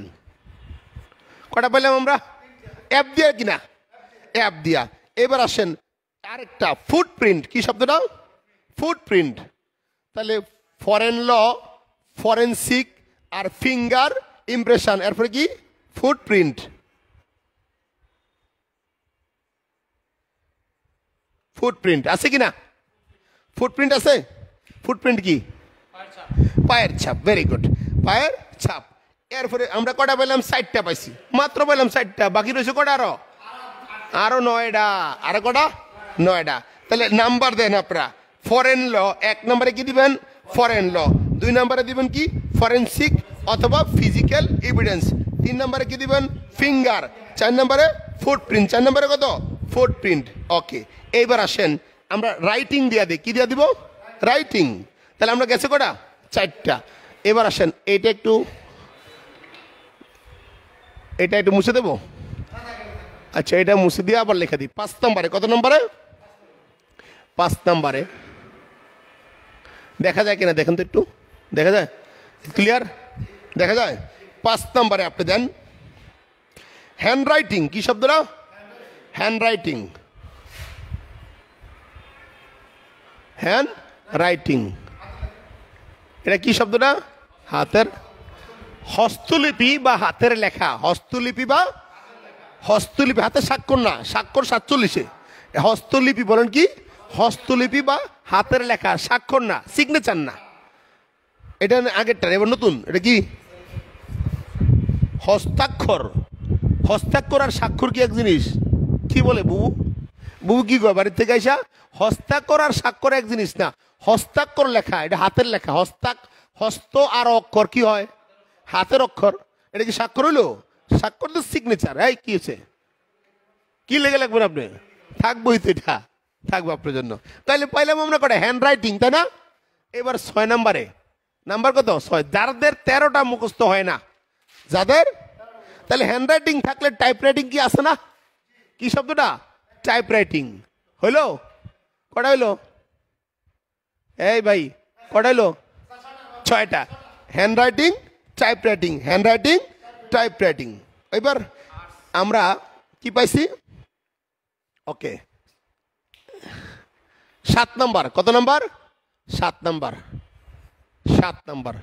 কটা পেলাম আমরা? অ্যাপ দিয়া কিনা? অ্যাপ দিয়া। এবার আসেন আরেকটা ফুটপ্রিন্ট। কি শব্দটা? ফুটপ্রিন্ট। তাহলে ফরেন ল, ফরেনসিক আর ফিঙ্গার ইমপ্রেশন, এরপরে কি? ফুটপ্রিন্ট। ফুটপ্রিন্ট আছে কিনা? ফুটপ্রিন্ট আছে। ফুটপ্রিন্ট কি? পায়ের ছাপ। ভেরি গুড, পায়ের ছাপ। এরপরে আমরা কটা পেলাম? 4টা পাইছি, মাত্র পেলাম 4টা। বাকি রয়েছে কটা? আরো 9টা। আরো কটা? 9টা। তাহলে নাম্বার দেন আপনারা। ফরেন ল 1 নম্বরে কি দিবেন? ফরেন ল। 2 নম্বরে দিবেন কি? ফরেনসিক অথবা ফিজিক্যাল এভিডেন্স। 3 নম্বরে কি দিবেন? ফিঙ্গার। 4 নম্বরে ফুটপ্রিন্ট। 4 নম্বরে কত? ফুটপ্রিন্ট। ওকে, এইবার আসেন আমরা রাইটিং দিয়া দিই। কি দিয়া দিব? রাইটিং। তাহলে আমরা গেছে কটা? 4টা। এবার আসেন এটা একটু মুছে দেবো। আচ্ছা, এটা মুছে দিয়ে আবার লেখা দিই। 5 নম্বরে। কত নম্বরে? 5 নম্বরে। দেখা যায় কিনা দেখেন তো একটু, দেখা যায়? ক্লিয়ার দেখা যায়? 5 নম্বরে আপনি দেন হ্যান্ড রাইটিং। কি শব্দটা? Hand writing. হ্যান্ড রাইটিং এটা কি শব্দটা? হাতের, হস্তলিপি বা হাতের লেখা। হস্তলিপি বা হস্তলিপি, হাতের স্বাক্ষর না, স্বাক্ষর 47-এ। হস্তলিপি বলেন কি? হস্তলিপি বা হাতের লেখা, স্বাক্ষর না, সিগনেচার না। এটা আগেরটা, এবার নতুন। এটা কি? হস্তাক্ষর। হস্তাক্ষর আর স্বাক্ষর কি এক জিনিস? কি বলে বুবু? বুবু কি কয় বাড়ির থেকে আইসা? হস্তাক্ষর আর স্বাক্ষর এক জিনিস না। হস্তাক্ষর লেখা, এটা হাতের লেখা। হস্ত আর অক্ষর কি হয়? হাতের অক্ষর। এটা কি স্বাক্ষর হইলো? স্বাক্ষর তো সিগনেচার। এই কি হয়েছে? কি লেগে লাগবেন আপনি? থাকবোই তো, এটা থাকবো আপনার জন্য। তাইলে পাইলাম আমরা কটা? হ্যান্ড রাইটিং, তাই না? এবার 6 নম্বরে। নাম্বার কত? 6। যাদের 13টা মুখস্থ হয় না, যাদের, তাহলে হ্যান্ড রাইটিং থাকলে টাইপ রাইটিং কি আছে না? কি শব্দটা? Type writing. হইলো? কটা হইলো? এই ভাই কটা হইলো? 6টা। Hand writing, type writing, hand writing, type writing. এবার আমরা কি পাইছি? ওকে, 7 নম্বর। কত নম্বর? 7 নম্বর। 7 নম্বর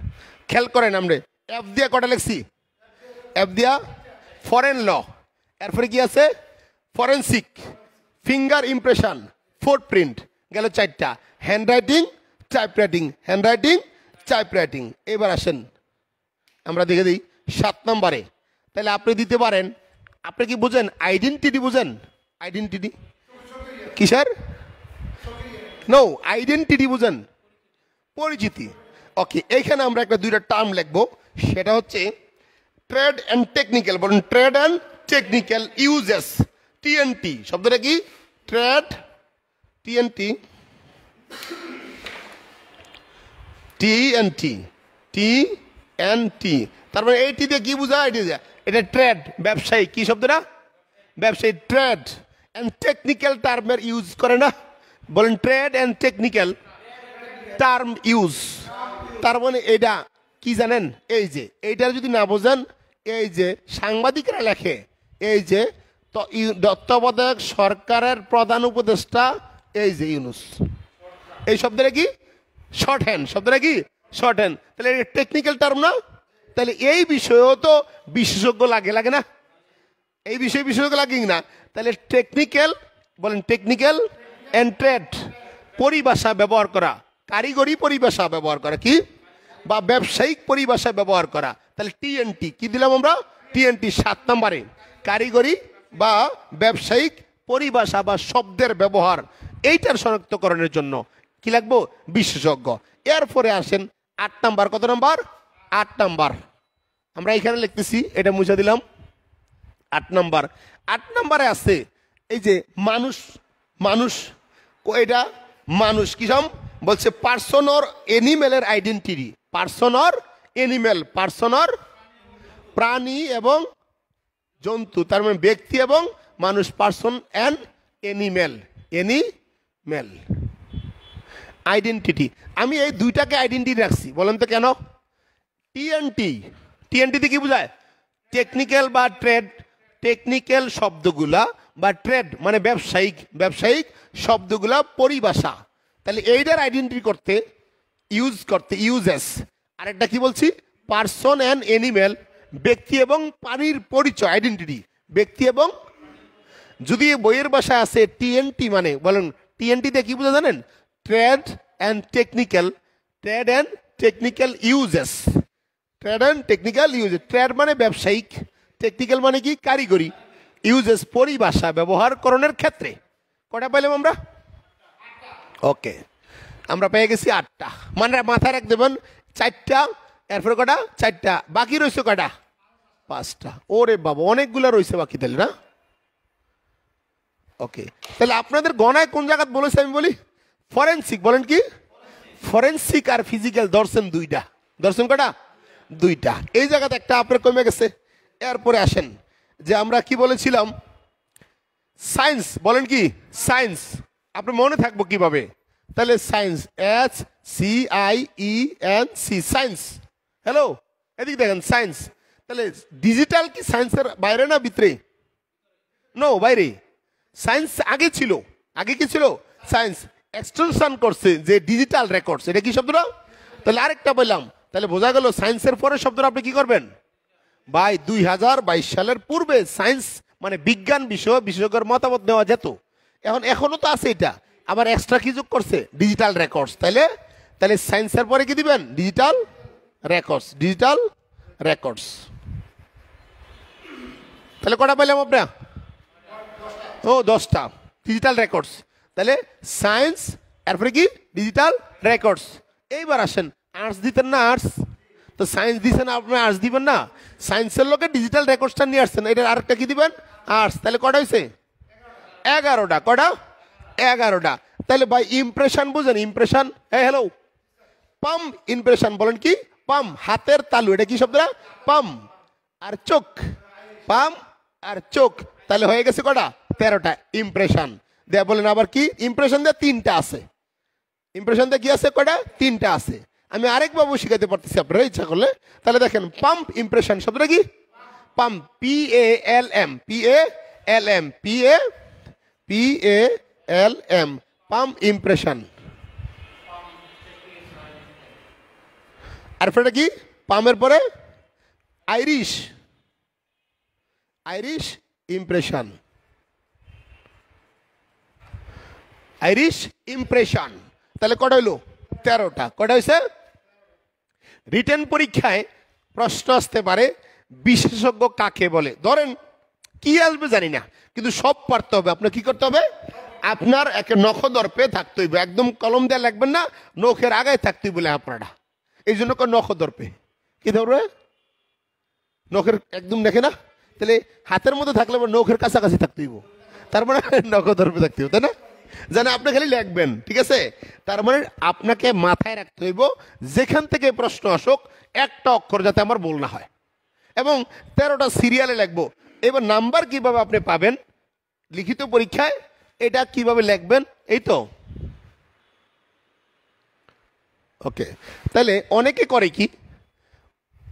খেয়াল করেন। আমরা এফ দিয়া কটা লিখছি? এফ দিয়া ফরেন ল, এরপরে কি আছে? ফরেন্সিক, ফিঙ্গার ইমপ্রেশন, ফুটপ্রিন্ট, গেল 4টা। Handwriting, typewriting, handwriting, typewriting. এবার আসেন আমরা দেখে দিই 7 নম্বরে। তাহলে আপনি দিতে পারেন, আপনি কি বুঝেন আইডেন্টিটি? বুঝেন আইডেন্টিটি কিসের? নো, আইডেন্টিটি বুঝেন, পরিচিতি। ওকে, এইখানে আমরা একটা 2টা টার্ম লিখবো, সেটা হচ্ছে ট্রেড অ্যান্ড টেকনিক্যাল। বলুন trade and technical uses. TNT শব্দটা কি? Trade, TNT, TNT, TNT. তার মানে এইটি দিয়ে কি বোঝায়? এটি দিয়ে এটা ট্রেড, ব্যবসায়ী। কি শব্দটা? ব্যবসায়ী, ট্রেড অ্যান্ড টেকনিক্যাল টার্মের ইউজ করে না? বলেন trade and technical term use. তার মানে এটা কি জানেন? এই যে এইটার যদি না বোঝেন, এই যে সাংবাদিকরা লেখে, এই যে তত্ত্বাবধায়ক সরকারের প্রধান উপদেষ্টা, এই যে ইউনূস, এই শব্দটা কি? Short hand. শব্দটা কি? Short hand. তাহলে এটা টেকনিক্যাল টার্ম না? তাহলে এই বিষয়েও তো বিশেষজ্ঞ লাগে, লাগে না? এই বিষয়ে বিশেষজ্ঞ লাগে না? তাহলে টেকনিক্যাল, বলেন টেকনিক্যাল অ্যান্ড ট্রেড, পরিভাষা ব্যবহার করা, কারিগরি পরিভাষা ব্যবহার করা, কি বা ব্যবসায়িক পরিভাষা ব্যবহার করা। তাহলে টিএনটি কি দিলাম আমরা? টিএনটি 7 নম্বরে, কারিগরি বা ব্যবসায়িক পরিভাষা বা শব্দের ব্যবহার, এইটার শনাক্তকরণের জন্য কি লাগবো? বিশেষজ্ঞ। এরপরে আসেন 8 নাম্বার। কত নাম্বার? 8 নাম্বার। আমরা এখানে লিখতেছি, এটা মুছে দিলাম। 8 নাম্বার। 8 নাম্বারে আছে এই যে মানুষ। মানুষ এটা মানুষ কিসম বলছে? পার্সন অর এনিমেলের identity. Person or animal, person or প্রাণী এবং জন্তু, তার মানে ব্যক্তি এবং মানুষ, person and animal, animal identity. আমি এই 2টাকে আইডেন্টিটি রাখছি, বলেন তো কেন? টিএনটি, টিএনটিতে কি বোঝায়? টেকনিক্যাল বা ট্রেড, টেকনিক্যাল শব্দগুলা বা ট্রেড মানে ব্যবসায়িক, ব্যবসায়িক শব্দগুলা পরিভাষা। তাহলে এইটার আইডেন্টিটি করতে, ইউজ করতে, ইউজেস। আরেকটা কি বলছি? পার্সন অ্যান্ড এনিমেল, ব্যক্তি এবং প্রাণীর পরিচয়, আইডেন্টিটি, ব্যক্তি এবং। যদি বইয়ের ভাষায় আছে টিএনটি, মানে বলেন টিএনটিতে কি বোঝা জানেন? Trade and technical, trade and technical uses, trade and technical uses. Trade মানে ব্যবসায়িক, টেকনিক্যাল মানে কি? কারিগরি, ইউজেস পরিভাষা ব্যবহারকরণের ক্ষেত্রে। কটা পাইলাম আমরা? ওকে, আমরা পেয়ে গেছি 8টা। মানে মাথায় রাখ দেবেন 4টা, এরপরে কটা? 4টা। বাকি রয়েছে কটা? 5টা। ওরে বাবা, অনেকগুলো রয়েছে বাকি তাহলে না? ওকে, তাহলে আপনাদের গণায় কোন জায়গা বলেছে আমি বলি? ফরেন্সিক। বলেন কি? ফরেন্সিক আর ফিজিক্যাল ধরছেন 2টা। ধরছেন কটা? 2টা। এই জায়গাতে একটা আপনার কমে গেছে। এরপরে আসেন যে আমরা কি বলেছিলাম? সায়েন্স। বলেন কি? সায়েন্স। আপনার মনে থাকবো কিভাবে? তাহলে সায়েন্স, SCIENC, সায়েন্স। হ্যালো, এদিকে দেখেন, সায়েন্স। তাহলে ডিজিটাল কি সায়েন্সের বাইরে না ভিতরে? নো, বাইরে। সায়েন্স আগে ছিল। আগে কি ছিল? সায়েন্স এক্সটেনশন করছে যে ডিজিটাল রেকর্ডস। এটা কি শব্দটা? তাহলে আরেকটা বললাম, তাহলে বোঝা গেল সায়েন্সের পরে শব্দটা আপনি কি করবেন ভাই? 2022 সালের পূর্বে সায়েন্স মানে বিজ্ঞান বিষয় বিশেষজ্ঞের মতামত নেওয়া যেত। এখনো তো আছে এটা, আবার এক্সট্রা কি যোগ করছে? Digital records. তাহলে তাহলে সায়েন্সের পরে কি দিবেন? Digital records, digital records. তাহলে কটা পাইলাম আপনার? ও 10টা ডিজিটাল রেকর্ডস। তাহলে সায়েন্স, এরপরে কি? Digital records. এইবার আসেন, আর্টস দিতেন না? আর্টস তো সায়েন্স দিচ্ছেন, আপনি আর্টস দিবেন না? সায়েন্সের লোকে ডিজিটাল রেকর্ডসটা নিয়ে আসছেন, এটার আরেকটা কি দিবেন? আর্টস। তাহলে কটা হয়েছে? 11টা। কটা? 11টা। তাহলে ভাই ইমপ্রেশন বুঝেন? ইমপ্রেশন, হ্যালো, পাম ইমপ্রেশন। বলেন কি? পাম, হাতের তালু। এটা কি শব্দটা? পাম আর চোখ, পাম আর চোখ। তাহলে হয়ে গেছে কটা? 13টা ইমপ্রেশন। দেয়া বলেন আবার কি? ইমপ্রেশন দিয়ে 3টা আছে। ইমপ্রেশন দিয়ে কি আছে? কটা? 3টা আছে। আমি আরেকভাবে শিখাতে পারতেছি আপনারা ইচ্ছা করলে। তাহলে দেখেন, পাম্প ইমপ্রেশন শব্দটা কি? Pump, PALM, PALM, PALM, pump impression. আর কি? পামের পরে Irish, Irish impression. Irish impression. তাহলে কটা হইলো? 13টা। কটা হয়েছে? রিটেন পরীক্ষায় প্রশ্ন আসতে পারে বিশেষজ্ঞ কাকে বলে। ধরেন কি আসবে জানি না, কিন্তু সব পারতে হবে। আপনার কি করতে হবে? আপনার একে নখদর্পে থাকতে হইবে, একদম কলম দিয়ে লাগবেন না, নখের আগায় থাকতে বলে আপনারা। এই জন্য নখদর্পে কি ধরবে? নখের একদম দেখে না, তাহলে হাতের মধ্যে থাকলে নখের কাছাকাছি থাকতে হইব, তার মানে নখদর্পে থাকতে হইব, তাই না? জানে আপনি খালি লিখবেন, ঠিক আছে? তার মানে আপনাকে মাথায় রাখতে হইব যেখান থেকে প্রশ্ন আসুক একটা অক্ষর যাতে আমার ভুল না হয়, এবং 13টা সিরিয়ালে লিখবো। এবার নাম্বার কিভাবে আপনি পাবেন লিখিত পরীক্ষায়, এটা কিভাবে লিখবেন, এই তো। ওকে, তাহলে অনেকে করে কি,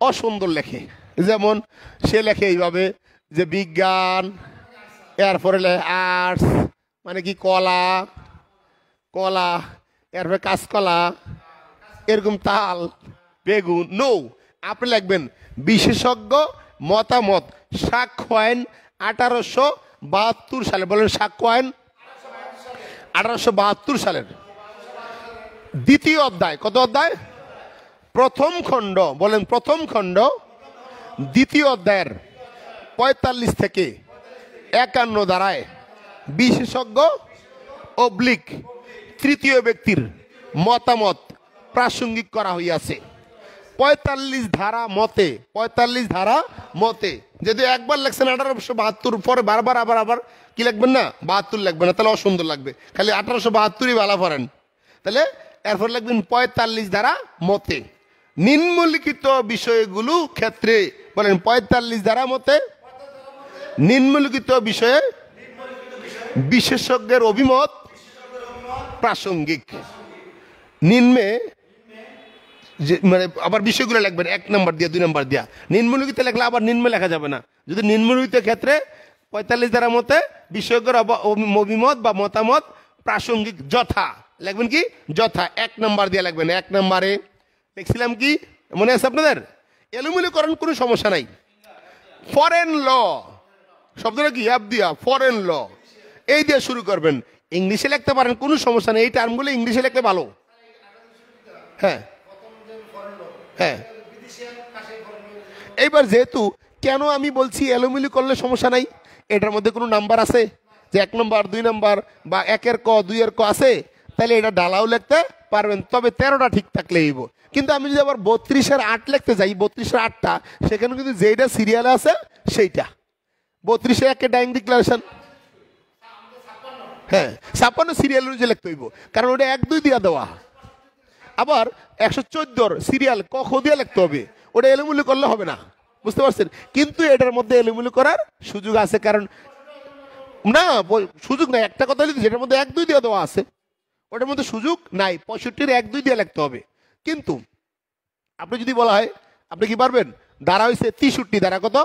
অসুন্দর লেখে। যেমন সে লেখে এইভাবে যে বিজ্ঞান, এরপরে আর্টস মানে কি কলা, কলা, এরপরে কাঁচকলা, এরকম তাল, বেগুন। নো, আপনি লিখবেন বিশেষজ্ঞ মতামত, সাক্ষ্য আইন 1872 সালে। বলেন সাক্ষ্য আইন 1872 সালের দ্বিতীয় অধ্যায়। কত অধ্যায়? প্রথম খণ্ড। বলেন প্রথম খণ্ড দ্বিতীয় অধ্যায়ের 45 থেকে 51 ধারায় বিশেষজ্ঞ অবলিক তৃতীয় ব্যক্তির মতামত প্রাসঙ্গিক করা হইয়াছে। 45 ধারা মতে, 45 ধারা মতে। যদি একবার লেখছেন 1872, পরে বারবার আবার আবার কি লিখবেন না, 72 লিখবেন না, তাহলে অসুন্দর লাগবে। খালি 1872ই ভালো করেন। তাহলে এরপর লিখবেন 45 ধারা মতে নিম্নলিখিত বিষয়গুলো ক্ষেত্রে। বলেন 45 ধারা মতে নিম্নলিখিত বিষয়ে বিশেষজ্ঞের অভিমত প্রাসঙ্গিক। নিম্নে মানে আবার বিষয়গুলো লিখবেন 1 নম্বর দিয়া 2 নম্বর দিয়া। নিম্নলিখিত লেখলে আবার নিম্ন লেখা যাবে না। যদি নিম্নলিখিত ক্ষেত্রে 45 ধারা মতে বিশেষজ্ঞের অভিমত বা মতামত প্রাসঙ্গিক যথা, লিখবেন কি যথা 1 নম্বর দিয়া লিখবেন। 1 নম্বরে লিখছিলাম কি মনে আছে আপনাদের? এলোমেলো করেন, কোনো সমস্যা নাই। ফরেন ল শব্দটা কি অ্যাপ দিয়া, ফরেন ল এই দিয়ে শুরু করবেন। ইংলিশে লিখতে পারেন, কোনো সমস্যা নেই, এই টার্মগুলো ইংলিশে লিখলে ভালো। হ্যাঁ হ্যাঁ, এইবার যেহেতু কেন আমি বলছি এলোমেলো করলে সমস্যা নাই, এটার মধ্যে কোনো নাম্বার আছে যে 1 নম্বর 2 নম্বর বা 1-এর ক 2-এর ক আছে, তাহলে এটা ডালাও লিখতে পারবেন, তবে 13টা ঠিক থাকলে হইব। কিন্তু আমি যদি আবার 32-এর 8 লিখতে যাই, 32-এর 8টা, সেখানে কিন্তু যেটা সিরিয়ালে আছে সেইটা 32-এর 1 ডাইং ডিক্লারেশন। হ্যাঁ, 56 সিরিয়াল অনুযায়ী লিখতে হইব, কারণ ওটা 1-2 দিয়া দেওয়া। আবার 114 সিরিয়াল ক খ দিয়ে লিখতে হবে, ওটা এলোমেলো করলে হবে না, বুঝতে পারছেন? কিন্তু এটার মধ্যে এলোমেলো করার সুযোগ আছে, কারণ না সুযোগ নাই। একটা কথা হলো যেটার মধ্যে 1-2 দিয়ে দেওয়া আছে ওটার মধ্যে সুযোগ নাই, 65-এর 1-2 দিয়ে লিখতে হবে। কিন্তু আপনি যদি বলা হয়, আপনি কি পারবেন? ধারা হয়েছে 63 ধারা। কত?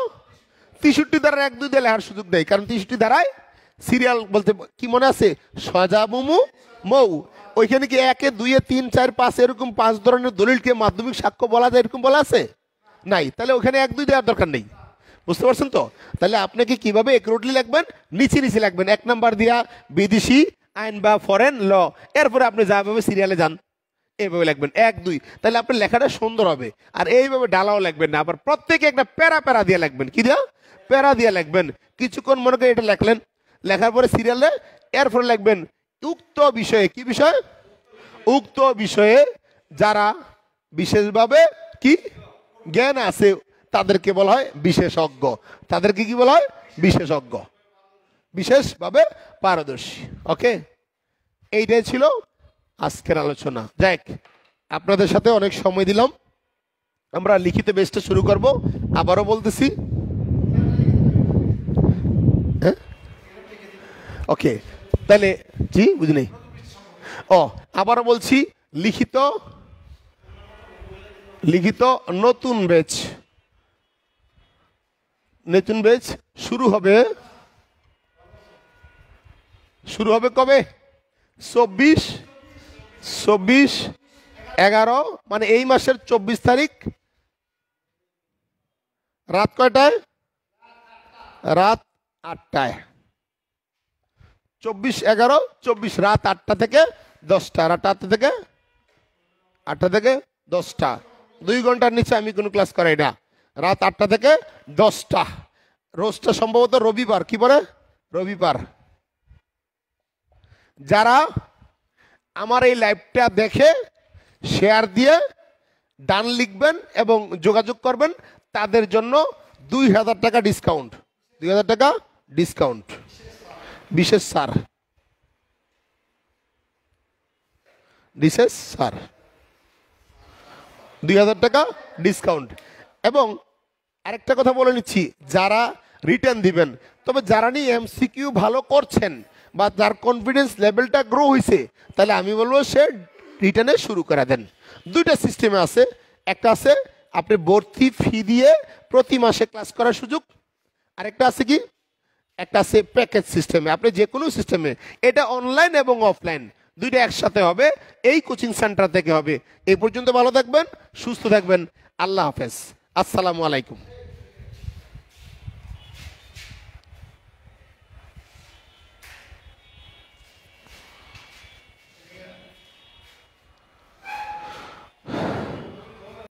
63 ধারার 1-2 দিয়ে লেখার সুযোগ নেই, কারণ 63 ধারায় সিরিয়াল বলতে কি মনে আছে? সজা মুমু মৌ। ওইখানে কি 1-এ 2-এ 3 4 5 এরকম 5 ধরনের দলিলকে মাধ্যমিক সাক্ষ্য বলা যায়, এরকম বলা আছে নাই? তাহলে ওখানে 1-2 দেওয়ার দরকার নেই, বুঝতে পারছেন তো? তাহলে আপনাকে কিভাবে একরোটলি লিখবেন, নিচে নিচে লিখবেন। 1 নাম্বার দিয়া বিদেশি আইন বা ফরেন ল, এরপরে আপনি যাভাবে সিরিয়ালে যান এইভাবে লিখবেন 1-2, তাহলে আপনার লেখাটা সুন্দর হবে। আর এইভাবে ডালাও লিখবেন না, আবার প্রত্যেকে একটা প্যারা প্যারা দিয়ে লিখবেন। কি দিয়া? প্যারা দিয়ে লিখবেন। কিছুক্ষণ মনে করে এটা লিখলেন, লেখার পরে সিরিয়ালে এরপরে লিখবেন উক্ত বিষয়ে। কি বিষয়? উক্ত বিষয়ে যারা বিশেষভাবে কি জ্ঞান আছে তাদেরকে বলা হয় বিশেষজ্ঞ। তাদেরকে কি বলা হয়? বিশেষজ্ঞ, বিশেষভাবে পারদর্শী। ওকে, এইটাই ছিল আজকের আলোচনা। যাক, আপনাদের সাথে অনেক সময় দিলাম, আমরা লিখিত বেসটা শুরু করব। আবারও বলতেছি, হ্যাঁ ওকে, তাহলে জি বুঝি আবারও বলছি, লিখিত লিখিত নতুন ব্যাচ, নতুন ব্যাচ শুরু হবে কবে? 24/11, মানে এই মাসের 24 তারিখ রাত কয়টায়? রাত 8টায়। 24/11/24 রাত 8টা থেকে 10টা, রাত 8টা থেকে 10টা, 2 ঘন্টার নিচে আমি কোনো ক্লাস করাই না। রাত 8টা থেকে 10টা, রোজটা সম্ভবত রবিবার, কি বলে রবিবার। যারা আমার এই লাইভটা দেখে শেয়ার দিয়ে ডান লিখবেন এবং যোগাযোগ করবেন, তাদের জন্য 2000 টাকা ডিসকাউন্ট, 2000 টাকা ডিসকাউন্ট, বিশেষ স্যার, বিশেষ স্যার 2000 টাকা ডিসকাউন্ট। এবং আরেকটা কথা বলে নিচ্ছি, যারা রিটার্ন দিবেন, তবে যারা নিয়ে এমসিকিউ ভালো করছেন বা যার কনফিডেন্স লেভেলটা গ্রো হয়েছে, তাহলে আমি বলবো সে রিটার্নে শুরু করে দেন। দুইটা সিস্টেমে আছে, একটা আছে আপনি ভর্তি ফি দিয়ে প্রতি মাসে ক্লাস করার সুযোগ, আরেকটা আছে কি, একটা আছে প্যাকেজ সিস্টেমে, আপনি যে কোনো সিস্টেমে, এটা অনলাইন এবং অফলাইন দুইটা একসাথে হবে, এই কোচিং সেন্টার থেকে হবে। এই পর্যন্ত ভালো থাকবেন, সুস্থ থাকবেন, আল্লাহ হাফেজ, আসসালামু আলাইকুম।